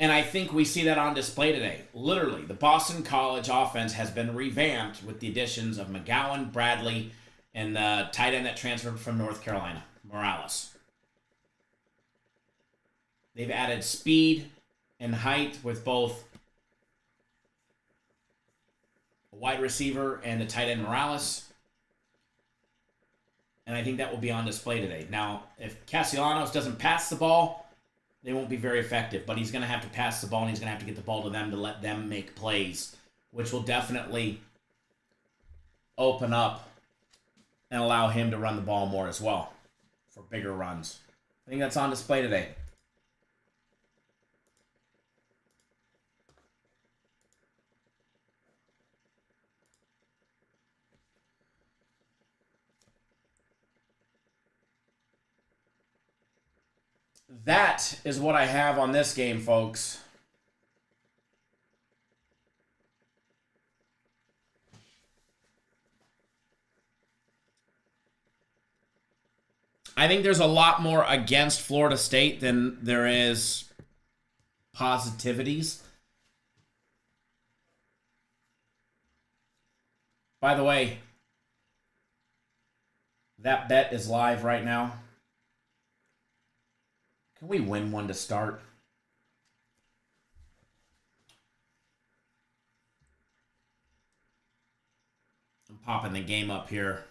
And I think we see that on display today. Literally, the Boston College offense has been revamped with the additions of McGowan, Bradley, and the tight end that transferred from North Carolina, Morales. They've added speed and height with both a wide receiver and the tight end Morales. And I think that will be on display today. Now, if Castellanos doesn't pass the ball, they won't be very effective. But he's going to have to pass the ball, and he's going to have to get the ball to them to let them make plays, which will definitely open up and allow him to run the ball more as well for bigger runs. I think that's on display today. That is what I have on this game, folks. I think there's a lot more against Florida State than there is positivities. By the way, that bet is live right now. Can we win one to start? I'm popping the game up here.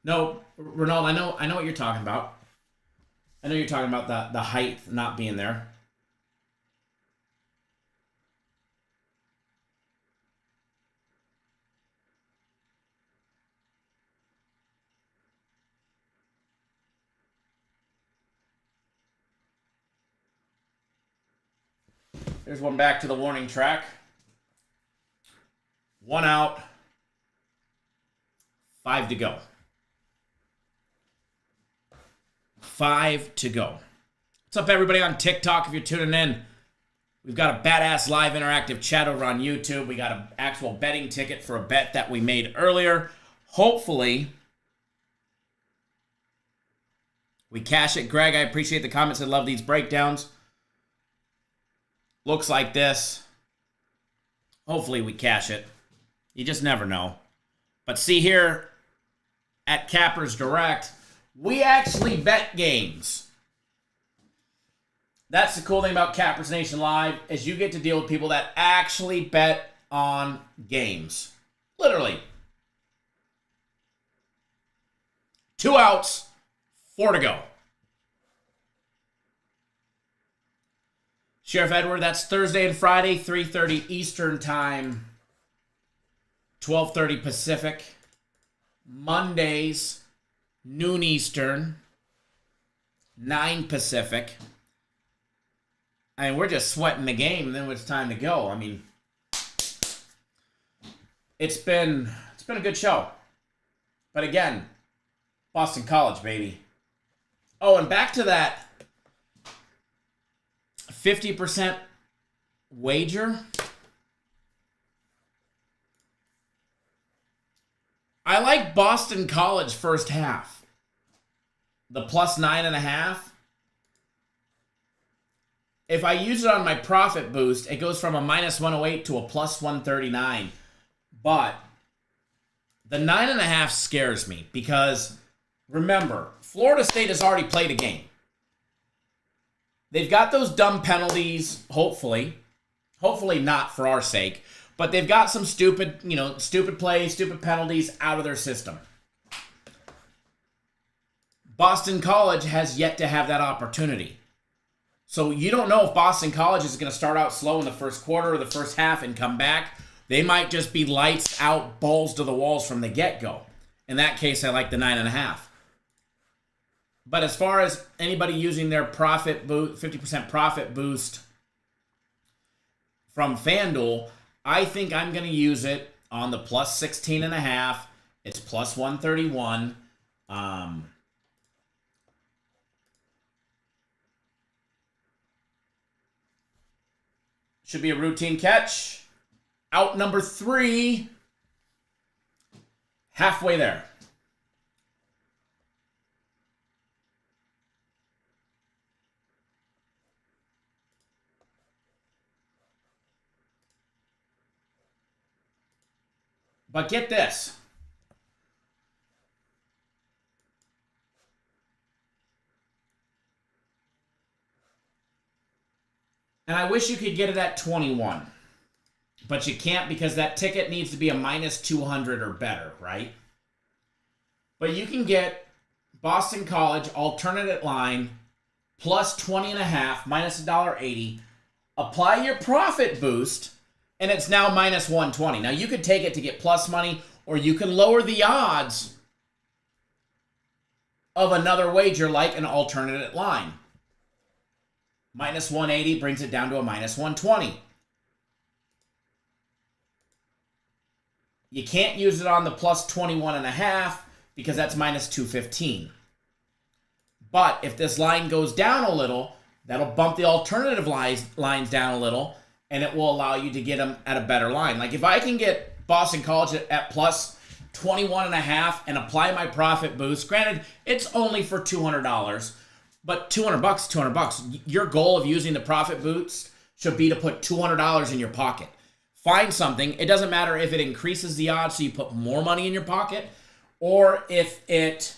No, Ronald, I know what you're talking about. I know you're talking about the height not being there. There's one back to the warning track. 1 out. 5 to go. 5 to go. What's up, everybody on TikTok? If you're tuning in, we've got a badass live interactive chat over on YouTube. We got an actual betting ticket for a bet that we made earlier. Hopefully, we cash it. Greg, I appreciate the comments. I love these breakdowns. Looks like this. Hopefully, we cash it. You just never know. But see here at Cappers Direct, we actually bet games. That's the cool thing about Cappers Nation Live, is you get to deal with people that actually bet on games. Literally. 2 outs, 4 to go. Sheriff Edward, that's Thursday and Friday, 3:30 Eastern Time, 12:30 Pacific. Mondays, noon Eastern, 9 Pacific. I mean, we're just sweating the game, and then it's time to go. I mean, it's been a good show. But again, Boston College, baby. Oh, and back to that 50% wager. I like Boston College first half. The plus 9.5. If I use it on my profit boost, it goes from a minus 108 to a plus 139. But the 9.5 scares me because, remember, Florida State has already played a game. They've got those dumb penalties, hopefully. Hopefully not for our sake. But they've got some stupid plays, stupid penalties out of their system. Boston College has yet to have that opportunity. So you don't know if Boston College is going to start out slow in the first quarter or the first half and come back. They might just be lights out, balls to the walls from the get-go. In that case, I like the 9.5. But as far as anybody using their profit boost, 50% profit boost from FanDuel, I think I'm going to use it on the plus 16.5. It's plus 131. Should be a routine catch. Out number 3. Halfway there. But get this. And I wish you could get it at 21. But you can't because that ticket needs to be a minus 200 or better, right? But you can get Boston College alternate line plus 20.5, minus $1.80. Apply your profit boost, and it's now minus 120. Now, you could take it to get plus money, or you can lower the odds of another wager like an alternate line. Minus 180 brings it down to a minus 120. You can't use it on the plus 21.5 because that's minus 215. But if this line goes down a little, that'll bump the alternative lines down a little, and it will allow you to get them at a better line. Like if I can get Boston College at plus 21.5 and apply my profit boost, granted, it's only for $200, but $200. Your goal of using the profit boost should be to put $200 in your pocket. Find something. It doesn't matter if it increases the odds so you put more money in your pocket, or if it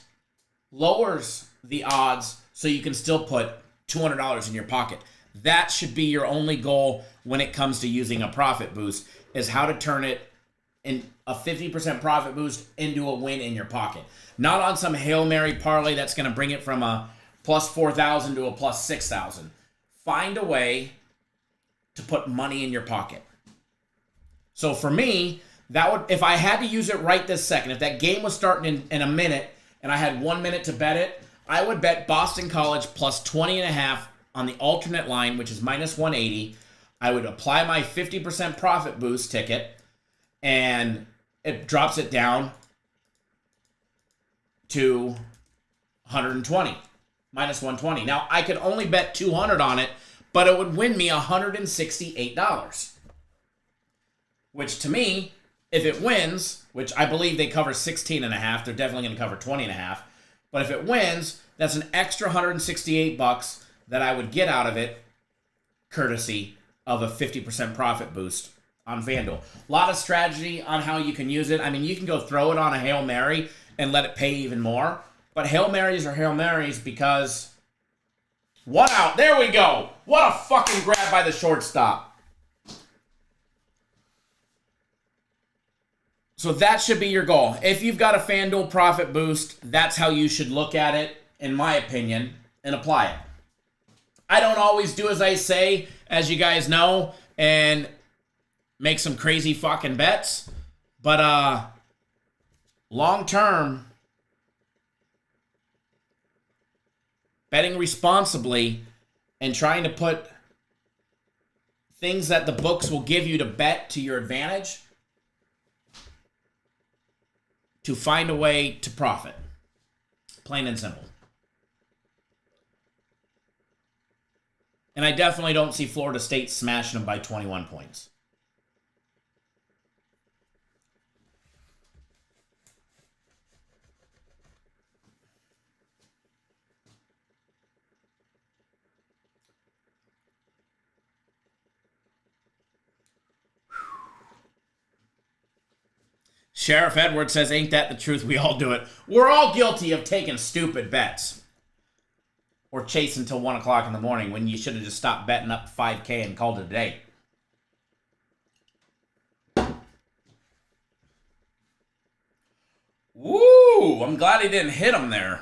lowers the odds so you can still put $200 in your pocket. That should be your only goal when it comes to using a profit boost, is how to turn it in a 50% profit boost into a win in your pocket. Not on some Hail Mary parlay that's going to bring it from a plus 4,000 to a plus 6,000. Find a way to put money in your pocket. So for me, that would, if I had to use it right this second, if that game was starting in a minute and I had 1 minute to bet it, I would bet Boston College plus 20.5 on the alternate line, which is minus 180. I would apply my 50% profit boost ticket, and it drops it down to 120, minus 120. Now, I could only bet 200 on it, but it would win me $168. Which to me, if it wins, which I believe they cover 16.5, they're definitely going to cover 20.5. But if it wins, that's an extra $168 that I would get out of it, courtesy of a 50% profit boost on FanDuel. A lot of strategy on how you can use it. I mean, you can go throw it on a Hail Mary and let it pay even more. But Hail Marys are Hail Marys because... One out. There we go. What a fucking grab by the shortstop. So that should be your goal. If you've got a FanDuel profit boost, that's how you should look at it, in my opinion, and apply it. I don't always do as I say, as you guys know, and make some crazy fucking bets. But long term, betting responsibly and trying to put things that the books will give you to bet to your advantage, to find a way to profit. Plain and simple. And I definitely don't see Florida State smashing them by 21 points. Sheriff Edwards says, ain't that the truth? We all do it. We're all guilty of taking stupid bets. Or chasing until 1 o'clock in the morning when you should have just stopped betting up 5K and called it a day. Woo! I'm glad he didn't hit him there.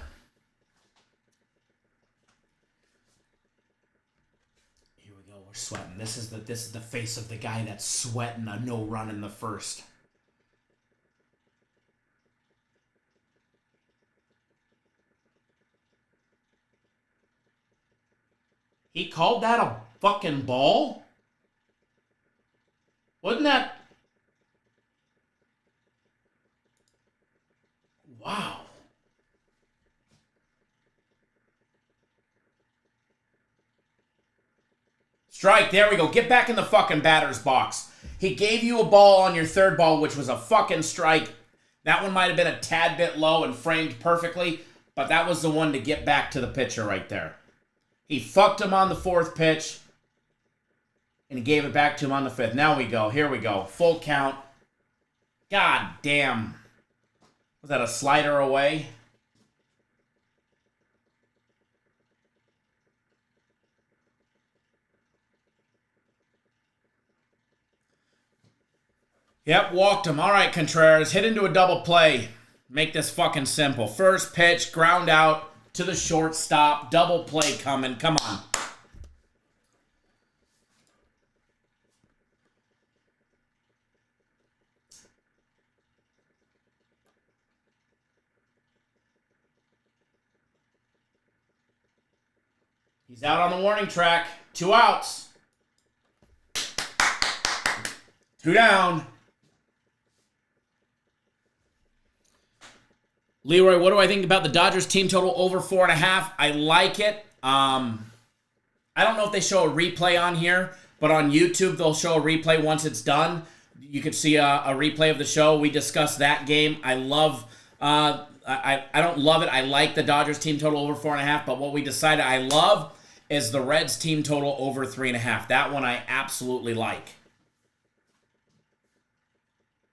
Here we go. We're sweating. This is the face of the guy that's sweating a no run in the first. He called that a fucking ball? Wasn't that... Wow. Strike, there we go. Get back in the fucking batter's box. He gave you a ball on your third ball, which was a fucking strike. That one might have been a tad bit low and framed perfectly, but that was the one to get back to the pitcher right there. He fucked him on the fourth pitch, and he gave it back to him on the fifth. Now we go. Here we go. Full count. God damn. Was that a slider away? Yep, walked him. All right, Contreras, hit into a double play. Make this fucking simple. First pitch, ground out to the shortstop. Double play coming. Come on. He's out on the warning track. 2 outs. 2 down. Leroy, what do I think about the Dodgers team total over 4.5? I like it. I don't know if they show a replay on here, but on YouTube they'll show a replay once it's done. You could see a replay of the show. We discussed that game. I love. I don't love it. I like the Dodgers team total over 4.5, but what we decided I love is the Reds team total over 3.5. That one I absolutely like.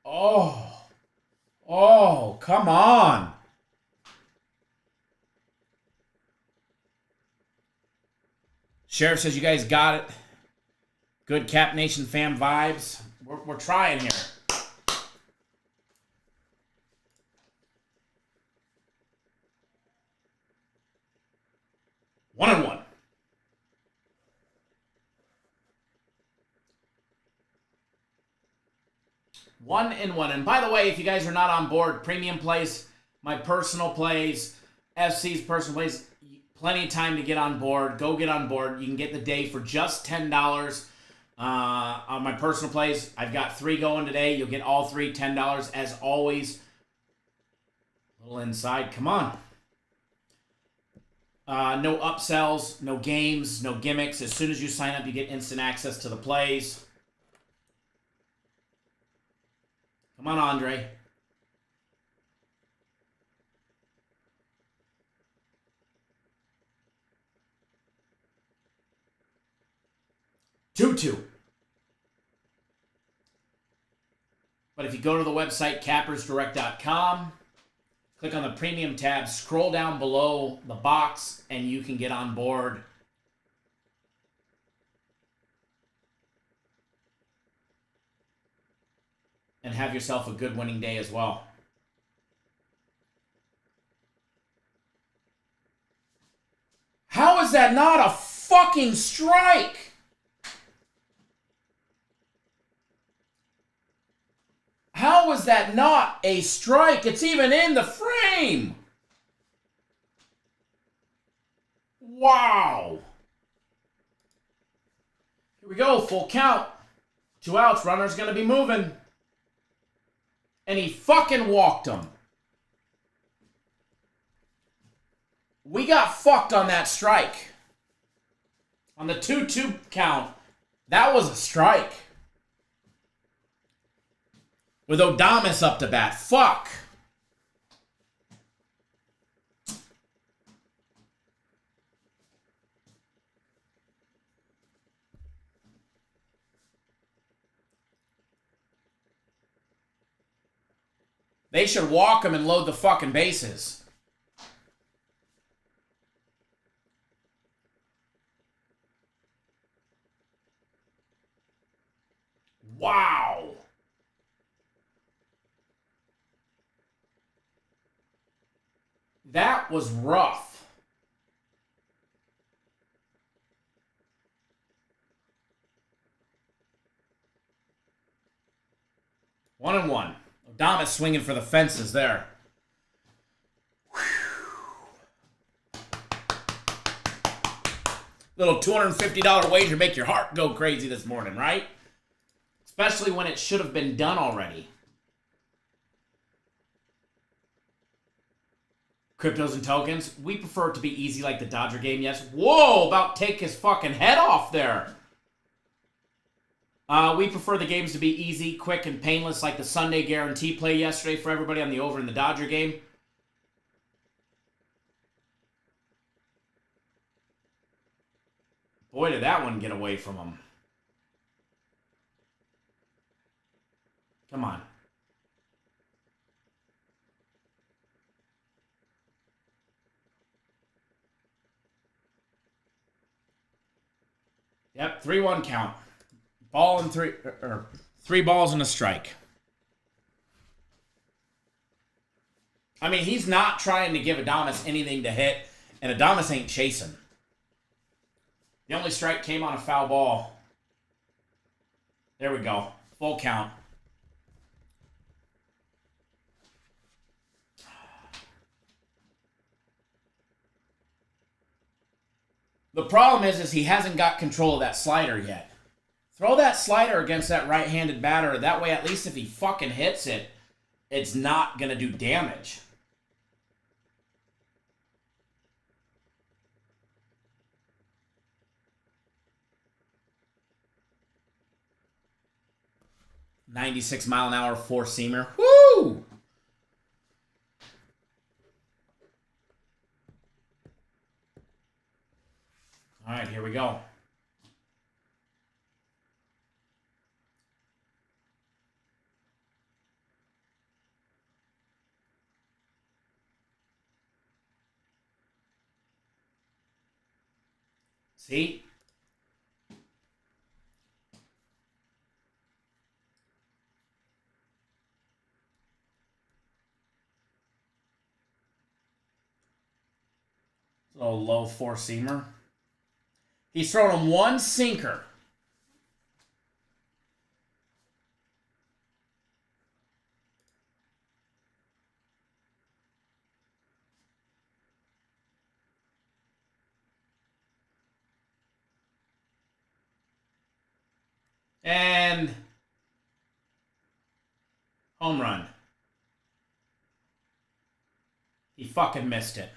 Oh, come on. Sheriff says you guys got it. Good Cap Nation fam vibes. We're trying here. One and one. 1 and 1. And by the way, if you guys are not on board, premium plays, my personal plays, FC's personal plays, plenty of time to get on board. Go get on board. You can get the day for just $10 on my personal plays. I've got 3 going today. You'll get all 3 $10 as always. A little inside. Come on. No upsells, no games, no gimmicks. As soon as you sign up, you get instant access to the plays. Come on, Andre. Two. But if you go to the website, cappersdirect.com, click on the premium tab, scroll down below the box, and you can get on board. And have yourself a good winning day as well. How is that not a fucking strike? How is that not a strike? It's even in the frame. Wow. Here we go, full count. 2 outs, runner's going to be moving. And he fucking walked him. We got fucked on that strike. On the 2-2 count, that was a strike. With Odames up to bat. Fuck. They should walk him and load the fucking bases. Wow. That was rough. One and one. Odames swinging for the fences there. Little $250 wager make your heart go crazy this morning, right? Especially when it should have been done already. Cryptos and tokens. We prefer it to be easy like the Dodger game, yes. Whoa, about to take his fucking head off there. We prefer the games to be easy, quick, and painless like the Sunday guarantee play yesterday for everybody on the over in the Dodger game. Boy, did that one get away from him. Come on. Yep, 3-1 count. Ball and three balls and a strike. I mean, he's not trying to give Adames anything to hit, and Adames ain't chasing. The only strike came on a foul ball. There we go. Full count. The problem is he hasn't got control of that slider yet. Throw that slider against that right-handed batter. That way, at least if he fucking hits it, it's not going to do damage. .96-mile-an-hour four-seamer. Woo! All right, here we go. See? A little low four-seamer. He's thrown him one sinker. And home run. He fucking missed it.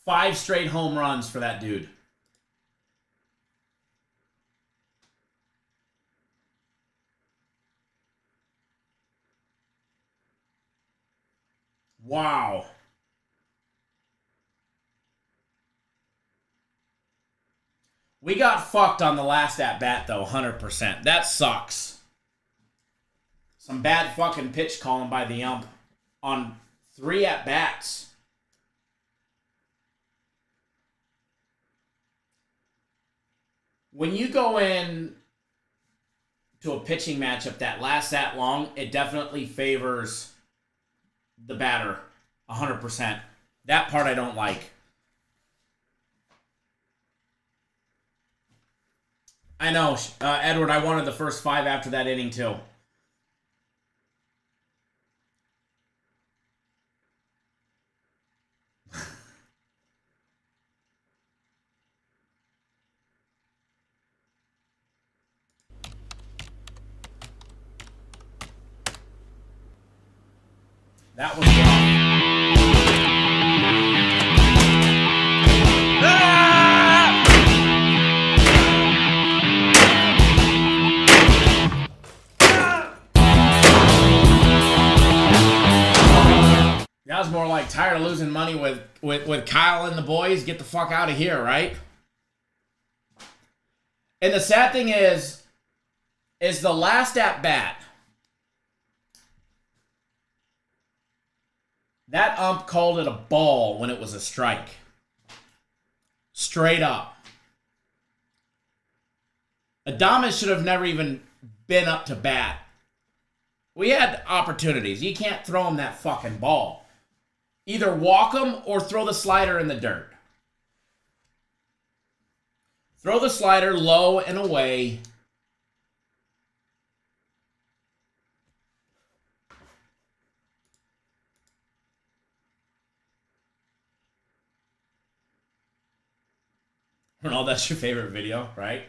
5 straight home runs for that dude. Wow. We got fucked on the last at-bat, though, 100%. That sucks. Some bad fucking pitch calling by the ump on 3 at-bats. When you go in to a pitching matchup that lasts that long, it definitely favors the batter 100%. That part I don't like. I know, Edward, I wanted the first 5 after that inning, too. That was wrong. That was more like tired of losing money with Kyle and the boys. Get the fuck out of here, right? And the sad thing is the last at bat. That ump called it a ball when it was a strike. Straight up. Adames should have never even been up to bat. We had opportunities. You can't throw him that fucking ball. Either walk him or throw the slider in the dirt. Throw the slider low and away. Ronald, that's your favorite video, right?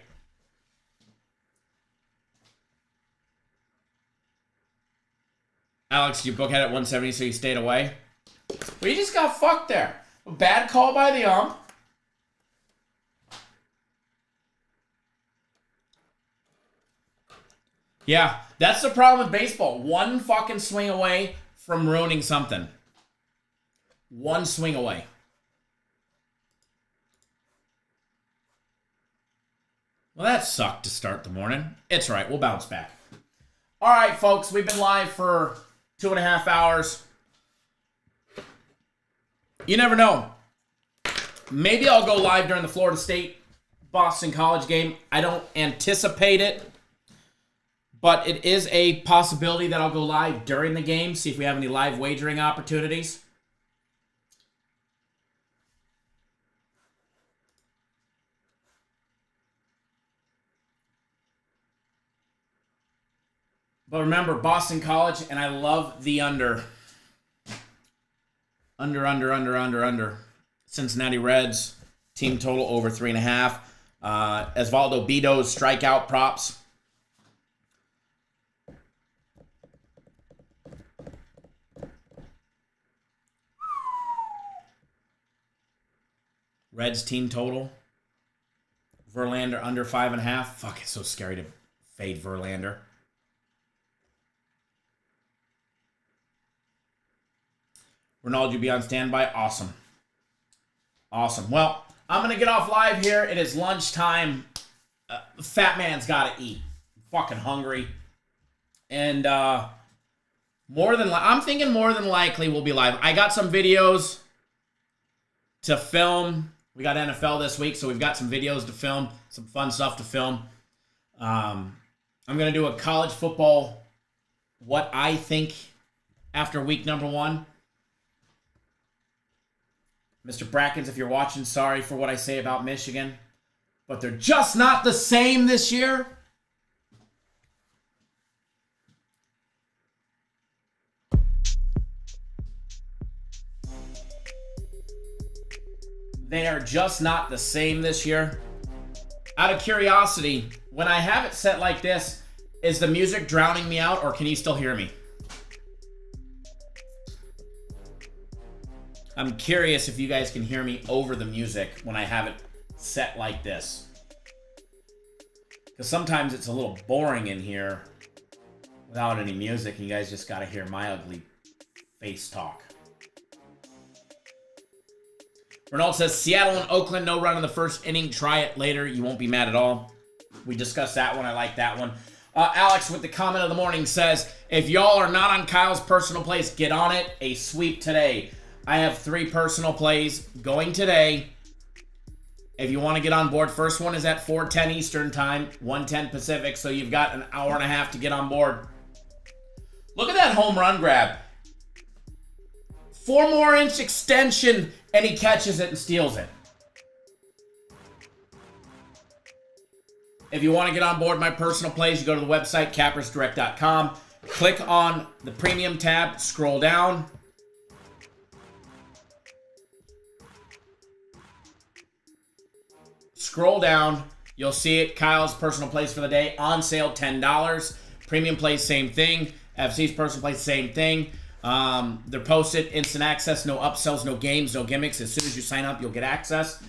Alex, you book had at 170, so you stayed away. Well, you just got fucked there. A bad call by the ump. Yeah, that's the problem with baseball. One fucking swing away from ruining something. One swing away. Well, that sucked to start the morning. It's right. We'll bounce back. All right, folks. We've been live for 2.5 hours. You never know. Maybe I'll go live during the Florida State Boston College game. I don't anticipate it, but it is a possibility that I'll go live during the game, see if we have any live wagering opportunities. But remember, Boston College, and I love the under. Under. Cincinnati Reds, team total over 3.5. Osvaldo Bido's strikeout props. Reds team total. Verlander under 5.5. Fuck, it's so scary to fade Verlander. Ronaldo, you be on standby? Awesome. Awesome. Well, I'm going to get off live here. It is lunchtime. Fat man's got to eat. I'm fucking hungry. And I'm thinking more than likely we'll be live. I got some videos to film. We got NFL this week, so we've got some videos to film, some fun stuff to film. I'm going to do a college football, what I think after week number 1. Mr. Brackens, if you're watching, sorry for what I say about Michigan, but they're just not the same this year. They are just not the same this year. Out of curiosity, when I have it set like this, is the music drowning me out, or can you still hear me? I'm curious if you guys can hear me over the music when I have it set like this. Because sometimes it's a little boring in here without any music, and you guys just got to hear my ugly face talk. Ronald says, Seattle and Oakland, no run in the first inning. Try it later. You won't be mad at all. We discussed that one. I like that one. Alex with the comment of the morning says, if y'all are not on Kyle's personal plays, get on it. A sweep today. I have 3 personal plays going today. If you want to get on board, first one is at 4:10 Eastern time, 1:10 Pacific, so you've got an hour and a half to get on board. Look at that home run grab. 4 more inch extension, and he catches it and steals it. If you want to get on board my personal plays, you go to the website, cappersdirect.com. Click on the premium tab, scroll down. Scroll down, you'll see it. Kyle's personal plays for the day, on sale $10. Premium plays, same thing. FC's personal plays, same thing. They're posted, instant access, no upsells, no games, no gimmicks. As soon as you sign up, you'll get access.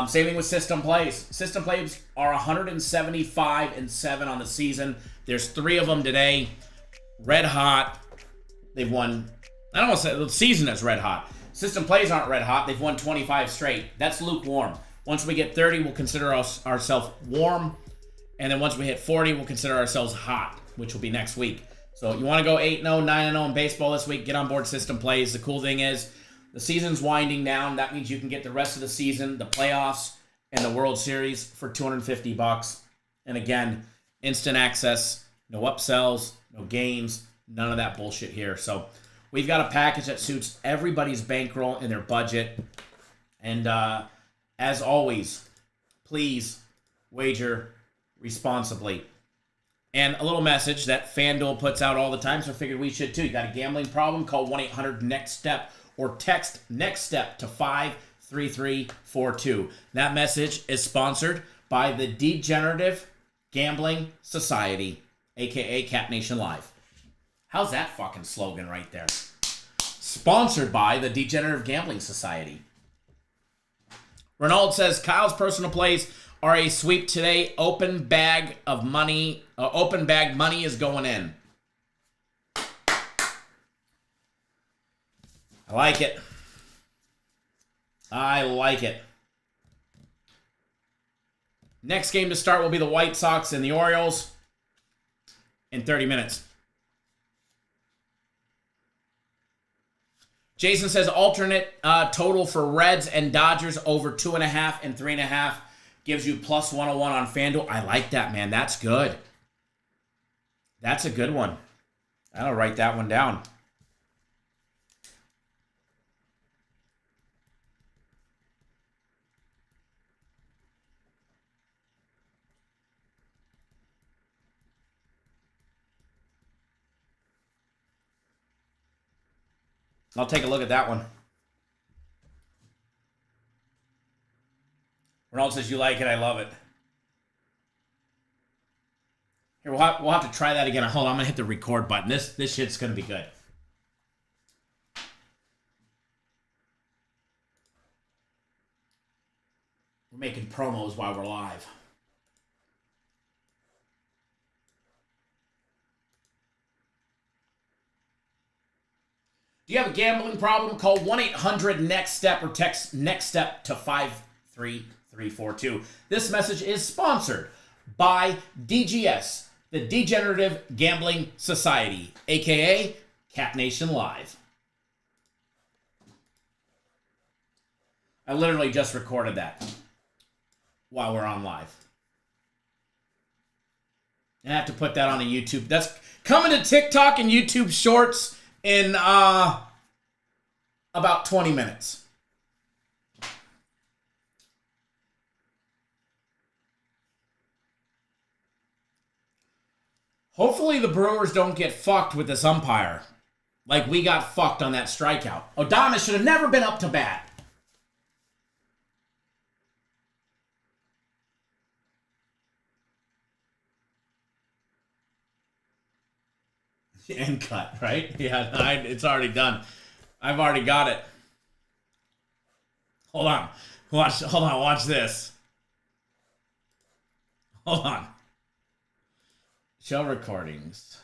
Same thing with system plays. System plays are 175-7 on the season. There's 3 of them today. Red hot. They've won, I don't want to say the season is red hot. System plays aren't red hot. They've won 25 straight. That's lukewarm. Once we get 30, we'll consider ourselves warm. And then once we hit 40, we'll consider ourselves hot, which will be next week. So you want to go 8-0, 9-0 in baseball this week, get on board system plays. The cool thing is the season's winding down. That means you can get the rest of the season, the playoffs, and the World Series for $250. And again, instant access, no upsells, no games, none of that bullshit here. So we've got a package that suits everybody's bankroll and their budget. And as always, please wager responsibly. And a little message that FanDuel puts out all the time, so I figured we should too. You got a gambling problem? Call 1-800-NEXT-STEP or text NEXT STEP to 53342. That message is sponsored by the Degenerative Gambling Society, aka Cat Nation Live. How's that fucking slogan right there? Sponsored by the Degenerative Gambling Society. Ronald says Kyle's personal plays are a sweep today. Open bag money is going in. I like it. I like it. Next game to start will be the White Sox and the Orioles in 30 minutes. Jason says alternate total for Reds and Dodgers over 2.5 and 3.5 gives you plus 101 on FanDuel. I like that, man. That's good. That's a good one. I'll write that one down. I'll take a look at that one. Ronald says you like it. I love it. Here, we'll have to try that again. Hold on, I'm going to hit the record button. This shit's going to be good. We're making promos while we're live. Do you have a gambling problem? Call 1-800-NEXT-STEP or text NEXT-STEP to 53342. This message is sponsored by DGS, the Degenerative Gambling Society, a.k.a. Cat Nation Live. I literally just recorded that while we're on live. I have to put that on a YouTube. That's coming to TikTok and YouTube Shorts in about 20 minutes. Hopefully the Brewers don't get fucked with this umpire like we got fucked on that strikeout. O'Donnell should have never been up to bat. End cut, right? Yeah, it's already done. I've already got it. Hold on. Watch this. Hold on. Show recordings.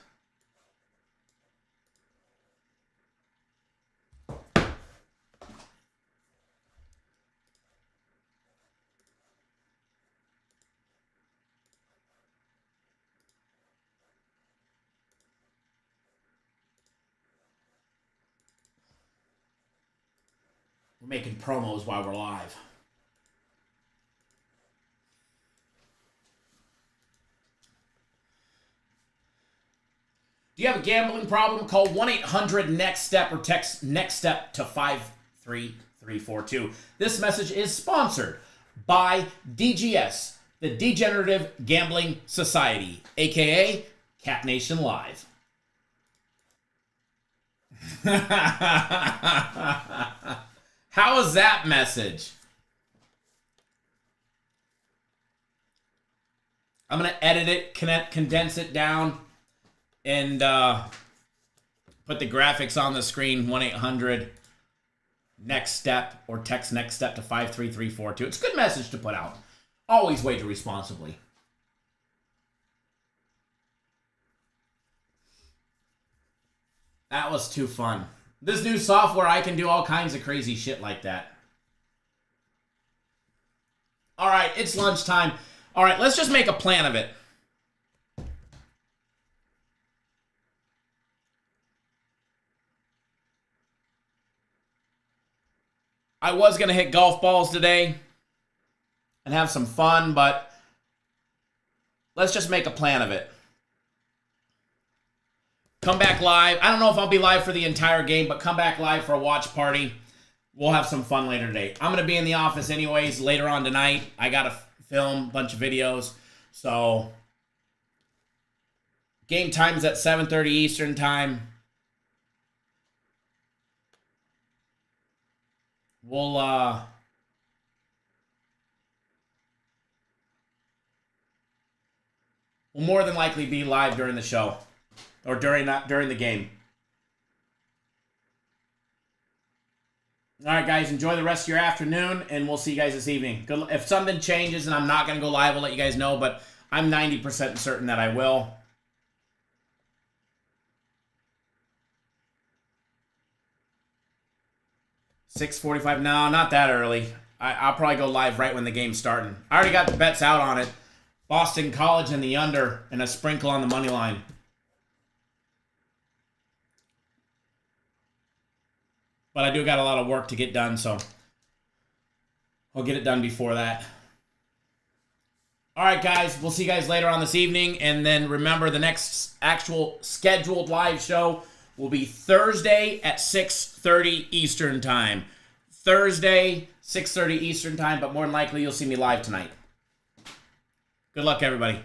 We're making promos while we're live. Do you have a gambling problem? Call 1-800-NEXT-STEP or text NEXT-STEP to 53342. This message is sponsored by DGS, the Degenerative Gambling Society, a.k.a. Cat Nation Live. How is that message? I'm going to edit it, condense it down, and put the graphics on the screen. 1-800-NEXT-STEP or text NEXT-STEP to 53342. It's a good message to put out. Always wager responsibly. That was too fun. This new software, I can do all kinds of crazy shit like that. All right, it's lunchtime. All right, let's just make a plan of it. I was going to hit golf balls today and have some fun, but let's just make a plan of it. Come back live. I don't know if I'll be live for the entire game, but come back live for a watch party. We'll have some fun later today. I'm going to be in the office anyways later on tonight. I got to film a bunch of videos. So, game time's at 7:30 Eastern time. We'll more than likely be live during the show. Or during the game. All right, guys, enjoy the rest of your afternoon, and we'll see you guys this evening. Good. If something changes and I'm not going to go live, I'll let you guys know, but I'm 90% certain that I will. $6:45. No, not that early. I'll probably go live right when the game's starting. I already got the bets out on it. Boston College and the under, and a sprinkle on the money line. But I do got a lot of work to get done, so I'll get it done before that. All right, guys. We'll see you guys later on this evening. And then remember, the next actual scheduled live show will be Thursday at 6:30 Eastern Time. Thursday, 6:30 Eastern Time, but more than likely you'll see me live tonight. Good luck, everybody.